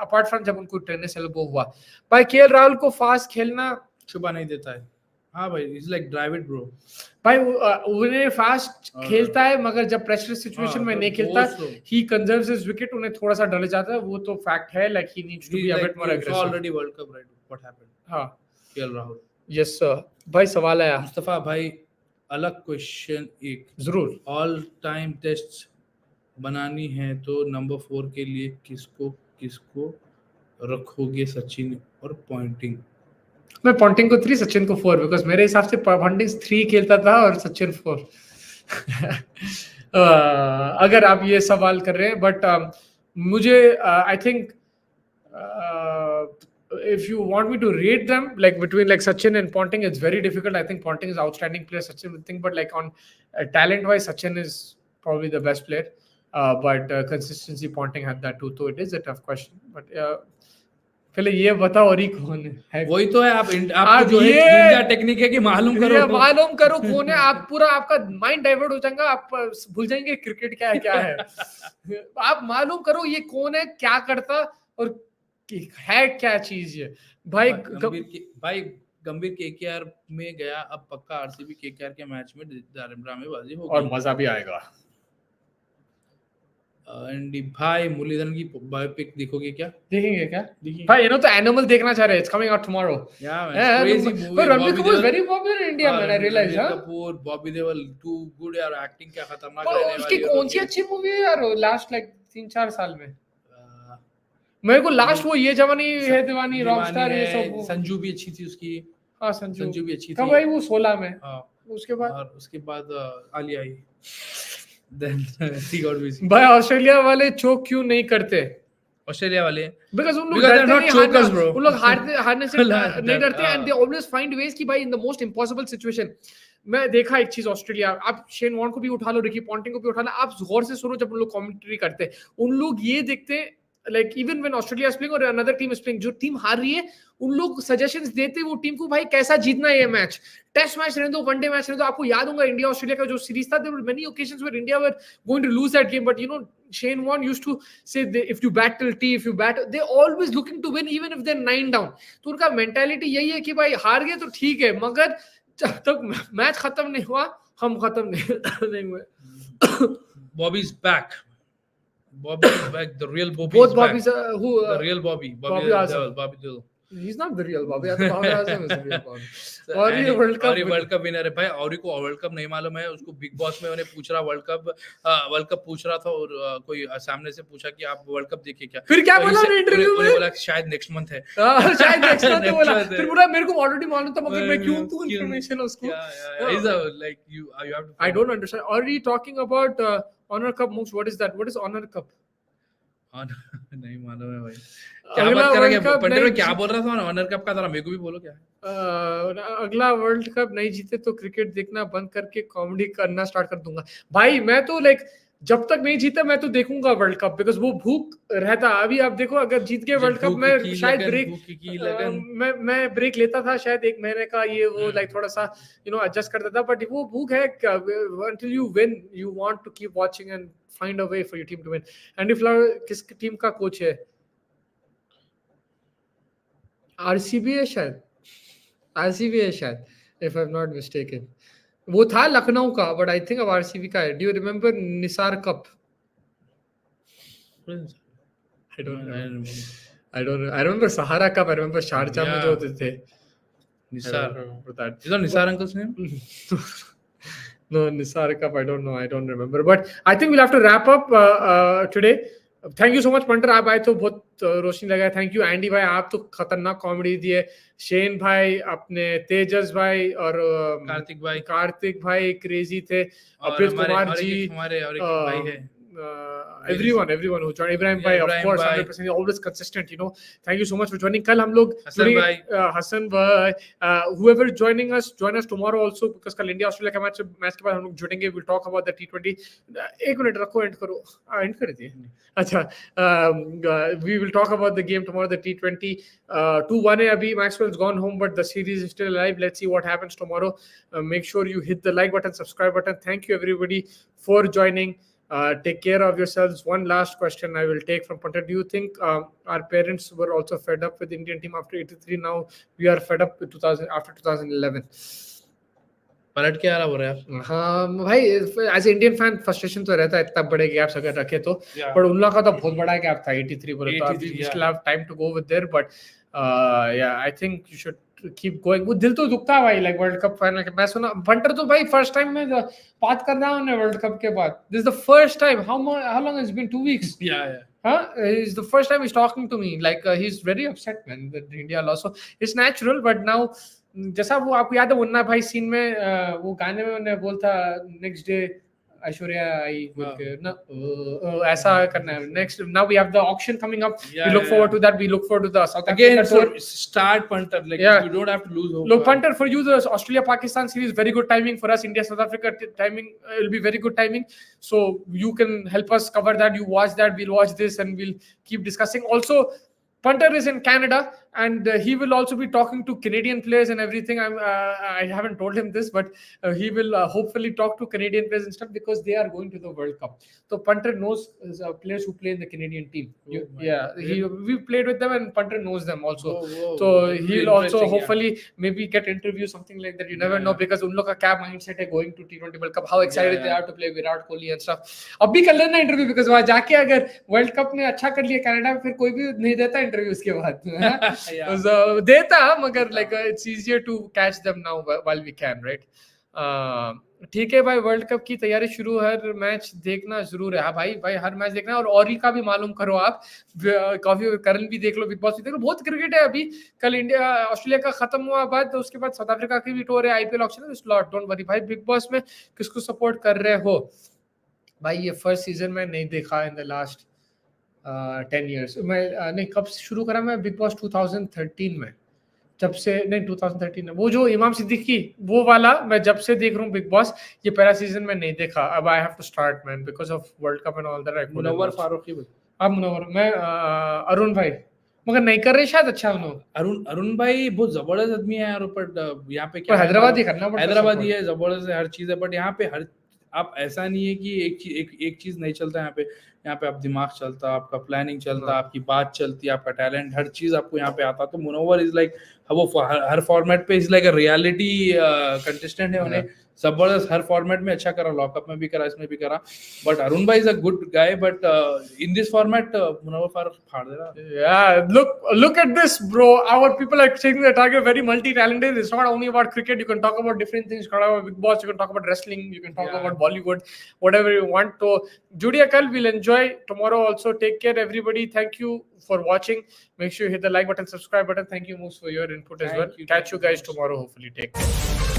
Speaker 1: अपार्ट फ्रॉम जब उनको टेनिस एल्बो हुआ। भाई KL राहुल को फास्ट खेलना
Speaker 2: शुभा नहीं देता है। हाँ भाई, is like drive it bro.
Speaker 1: भाई उन्हें फास्ट खेलता है, मगर जब प्रेशर सिचुएशन में नहीं खेलता, ही कंजर्व्स हिज विकेट, उन्हें थोड़ा सा डर जाता है, वो तो फैक्ट है। Like he needs to be a bit more aggressive.
Speaker 2: Already world cup, right? What happened?
Speaker 1: हां,
Speaker 2: KL राहुल।
Speaker 1: Yes sir. भाई सवाल है
Speaker 2: मुस्तफा भाई, अलग क्वेश्चन एक
Speaker 1: जरूर।
Speaker 2: ऑल टाइम टेस्ट बनानी है तो नंबर 4 के लिए किसको रखोगे, सचिन और पॉइंटिंग?
Speaker 1: मैं पॉन्टिंग को 3, सचिन को 4, बिकॉज मेरे हिसाब से पॉन्टिंग 3 खेलता था और सचिन 4। अगर आप ये सवाल कर रहे हैं, बट मुझे I think if you want me to rate them like between like Sachin and Ponting, it's very difficult। I think Ponting is outstanding player, Sachin would think, but like on talent wise, Sachin is probably the best player, but consistency Ponting had that too, so it is a tough question। But पहले ये बताओ और ही कौन है?
Speaker 2: वही तो है, आप जो है निंजा टेक्निक है कि मालूम करो,
Speaker 1: तो मालूम करो कौन है। आप पूरा आपका माइंड डाइवर्ट हो जाएगा, आप भूल जाएंगे क्रिकेट क्या है। आप मालूम करो ये कौन है, क्या करता और है क्या चीज ये। भाई
Speaker 2: गंभीर KKR में गया, अब पक्का RCB KKR के मैच में ड्रामेबाजी होगी
Speaker 1: और मजा भी आएगा।
Speaker 2: एंडी भाई, मुरलीधरन की बायोपिक देखोगे क्या?
Speaker 1: देखेंगे क्या भाई? तो एनिमल देखना चाह रहे हैं, it's coming out tomorrow.
Speaker 2: Yeah man, crazy movie.
Speaker 1: Ranbir Kapoor is very popular in India, man, I realize.
Speaker 2: Ranbir Kapoor, Bobby Deol, too good यार, एक्टिंग क्या खतरनाक रहने वाली है।
Speaker 1: उसकी कौन सी अच्छी मूवी है यार लास्ट लाइक 3-4 साल में? मेरे को लास्ट वो ये जवानी है दीवानी, रॉकस्टार, ये सब।
Speaker 2: संजू भी अच्छी थी उसकी।
Speaker 1: हाँ, संजू
Speaker 2: भी अच्छी थी।
Speaker 1: कब आई वो? 16 में।
Speaker 2: हाँ,
Speaker 1: उसके
Speaker 2: बाद आलिया आई, then he got busy.
Speaker 1: भाई ऑस्ट्रेलिया वाले चोक क्यों नहीं करते?
Speaker 2: ऑस्ट्रेलिया वाले
Speaker 1: बिकॉज उन लोग
Speaker 2: Because they're
Speaker 1: डरते
Speaker 2: not
Speaker 1: नहीं
Speaker 2: chokers,
Speaker 1: हारना,
Speaker 2: bro.
Speaker 1: उन लोग हारने से नहीं डरते,
Speaker 2: हाँ।
Speaker 1: And they always find ways कि भाई in the most impossible situation. मैं देखा एक चीज ऑस्ट्रेलिया, आप शेन वॉर्न को भी उठा लो, रिकी पॉन्टिंग को भी उठा लो, आप गौर से सुनो जब उन लोग कमेंट्री करते हैं, उन लोग ये देखते हैं like even when Australia is playing और अनदर टीम इज प्लेइंग, जो टीम हार रही है उन लोग सजेशंस देते हैं वो टीम को, भाई कैसा जीतना है ये मैच, टेस्ट मैच रहने दो, वनडे मैच रहने दो। आपको याद होगा इंडिया ऑस्ट्रेलिया का जो सीरीज था, there were many occasions where India were going to lose that game, but you know Shane Warne used to say if you bat till tea, if you bat, they always looking to win even if they're 9 down. तो उनका mentality यही है कि भाई हार गए तो ठीक है, मगर जब तक मैच खत्म नहीं हुआ हम खत्म नहीं हुए।
Speaker 2: Bobby's back. Bobby is back. The real Bobby
Speaker 1: Both
Speaker 2: is back.
Speaker 1: Bobbies
Speaker 2: The real Bobby.
Speaker 1: Bobby Azam.
Speaker 2: Bobby Dill.
Speaker 1: He's not the real Bobby. I think Bobby Azam is the real Bobby. और ये world
Speaker 2: cup winner है भाई। और को world cup नहीं मालूम है, उसको बिग बॉस में उन्हें पूछ रहा वर्ल्ड कप पूछ रहा था, और कोई सामने से पूछा कि आप वर्ल्ड कप देखिए क्या,
Speaker 1: फिर क्या बोला इंटरव्यू में,
Speaker 2: बोला शायद नेक्स्ट मंथ है,
Speaker 1: शायद नेक्स्ट मंथ बोला, फिर बोला मेरे को ऑलरेडी मालूम था मगर मैं क्यों दूं इंफॉर्मेशन उसको।
Speaker 2: like you have to,
Speaker 1: I don't understand. Are you talking about honor cup moves? What is that? What is honor cup?
Speaker 2: नहीं मालूम है भाई, क्या बात कर रहा है पंडित, क्या बोल रहा था ऑनर कप का, जरा मेरे को भी बोलो क्या है।
Speaker 1: अगला वर्ल्ड कप नहीं जीते तो क्रिकेट देखना बंद करके कॉमेडी करना स्टार्ट कर दूंगा। भाई मैं तो लाइक जब तक नहीं जीता मैं तो देखूंगा वर्ल्ड कप, बिकॉज वो भूख रहता। अभी आप देखो अगर जीत गए वर्ल्ड कप में शायद ब्रेक मैं ब्रेक लेता था शायद 1 महीने का, ये वो लाइक थोड़ा सा एडजस्ट करता था, बट वो भूख है until you win you want to keep watching and find a way for your team to win. And if किस टीम का कोच है? आरसीबी है शायद, आरसीबी है शायद if I'm not mistaken। वो था लखनऊ का, बट आई थिंक अब आरसीबी का है। Do you remember Nisar cup? I don't I remember Sahara cup, I remember Sharjah में जो होते थे
Speaker 2: Nisar. Is that Nisar uncle's name?
Speaker 1: No, Nisar Cup, I don't know. I don't remember. But I think we'll have to wrap up today. Thank you so much, Punter. आप आए तो बहुत रोशनी लगा। Thank you, Andy भाई, आप तो खतरनाक comedy दिए। शेन भाई, अपने तेजस भाई और कार्तिक भाई क्रेजी थे। अभित कुमार जी,
Speaker 2: हमारे और एक भाई है।
Speaker 1: everyone who joined, Ibrahim bhai, of course, 100%, always consistent, thank you so much for joining. Kal hum log Hassan bhai, whoever join us tomorrow also, because kal India Australia ka match ke baad hum log judenge, we'll talk about the T20. 1 minute rakho, end karo, end kar diye acha। We will talk about the game tomorrow, the T20। 2-1 hai abhi, Maxwell's gone home, but the series is still alive। Let's see what happens tomorrow। Make sure you hit the like button, subscribe button। Thank you everybody for joining। Take care of yourselves. One last question I will take from Punter. Do you think our parents were also fed up with the Indian team after 83? Now we are fed up with 2000 after 2011.
Speaker 2: पलट के आ रहा हो रहा है।
Speaker 1: हाँ भाई, as Indian fan frustration तो रहता है, इतना बड़े गैप्स अगर रखे तो, पर उन लोगों का तो बहुत बड़ा गैप था 83 बोले तो। अभी we still have time to go with there, but yeah, I think you should keep going। वो दिल तो दुखता है भाई, लाइक वर्ल्ड कप फाइनल के मैं सुना पंटर तो भाई फर्स्ट टाइम में बात कर रहा हूँ वर्ल्ड कप के बाद। This is the first time. how long has it been? 2 weeks?
Speaker 2: Yeah.
Speaker 1: It's the first time he's talking to me, like he's very upset man that India lost, so it's natural। but now जैसा वो आपको याद है मुन्ना भाई scene में वो गाने में उन्हें बोलता नेक्स्ट डे ऐश्वर्या आई बोल के ना ऐसा करना है। Next now we have the auction coming up, we look forward to that. We look forward to the south
Speaker 2: again for start Punter, like you don't have to lose hope।
Speaker 1: Look Punter, for you the Australia Pakistan series very good timing, for us India South Africa timing will be very good timing, so you can help us cover that। You watch that, we'll watch this, and we'll keep discussing. Also Punter is in Canada and he will also be talking to Canadian players and everything। I haven't told him this, but he will hopefully talk to Canadian players and stuff because they are going to the World Cup। So Punter knows players who play in the Canadian team। we played with them and Punter knows them also। So he'll also hopefully maybe get interview, something like that। You never know, because उन लोग का क्या mindset है going to T20 World Cup, how excited they are to play Virat Kohli and stuff। अब भी कर लेना interview, because वहाँ जाके अगर वर्ल्ड कप में अच्छा कर लिया कनाडा में, फिर कोई भी नहीं देता इंटरव्यू उसके बाद। So, देता मगर like it's easier to catch them now while we can, right? ठीक है भाई, वर्ल्ड कप की तैयारी शुरू, हर मैच देखना जरूर है। हाँ भाई भाई हर मैच देखना है, और ऑरी का भी मालूम करो आप, काफी करण भी देख लो, बिग बॉस भी देख लो, बहुत क्रिकेट है अभी। कल इंडिया ऑस्ट्रेलिया का खत्म हुआ बाद, तो उसके बाद साउथ अफ्रीका की भी टूर है, आईपीएल ऑक्शन है, स्लॉट डोंट वरी भाई। बिग बॉस में किसको सपोर्ट कर रहे हो भाई? ये फर्स्ट सीजन में नहीं देखा इन द लास्ट 10 years। मैं नहीं, कब से शुरू करा मैं बिग बॉस? 2013 में, जब से, नहीं 2013 में, वो जो इमाम सिद्दीकी वो वाला, मैं जब से देख रहा हूँ बिग बॉस। ये पहला सीजन में नहीं देखा, अब I have to start man, because of world cup and all that.
Speaker 2: Munawar Faruqui भाई,
Speaker 1: अब मुनव्वर, मैं अरुण भाई, मगर नहीं कर रहे शायद अच्छा उन्होंने।
Speaker 2: अरुण भाई बहुत जबरदस्त आदमी है यार, बट यहाँ पे क्या
Speaker 1: पर हैदराबाद ही करना पड़ता है,
Speaker 2: हैदराबादी है, जबरदस्त है, हर चीज है, बट यहाँ पे हर, आप ऐसा नहीं है कि एक चीज नहीं चलता यहाँ पे। यहाँ पे आप दिमाग चलता, आपका प्लानिंग चलता, आपकी बात चलती, आपका टैलेंट, हर चीज आपको यहाँ पे आता। तो मुनव्वर इज लाइक, वो हर फॉर्मेट पे is like a reality contestant है। उन्हें जबरदस्त हर फॉर्मेट में अच्छा करा, लॉकअप में भी करा, इसमें भी करा। बट अरुण भाई is a good guy, but in this format Munawar Faruq फाड़ दे रहा।
Speaker 1: Yeah, look at this, bro. Our people are saying that are very multi-talented. It's not only about cricket. You can talk about different things. You can talk about Big Boss. You can talk about wrestling. You can talk about Bollywood, whatever you want. So, Judia Kal, we'll enjoy tomorrow also. Take care, everybody. Thank you for watching. Make sure you hit the like button, subscribe button. Thank you, Moose, for your input as well. Catch you guys tomorrow. Hopefully, take care.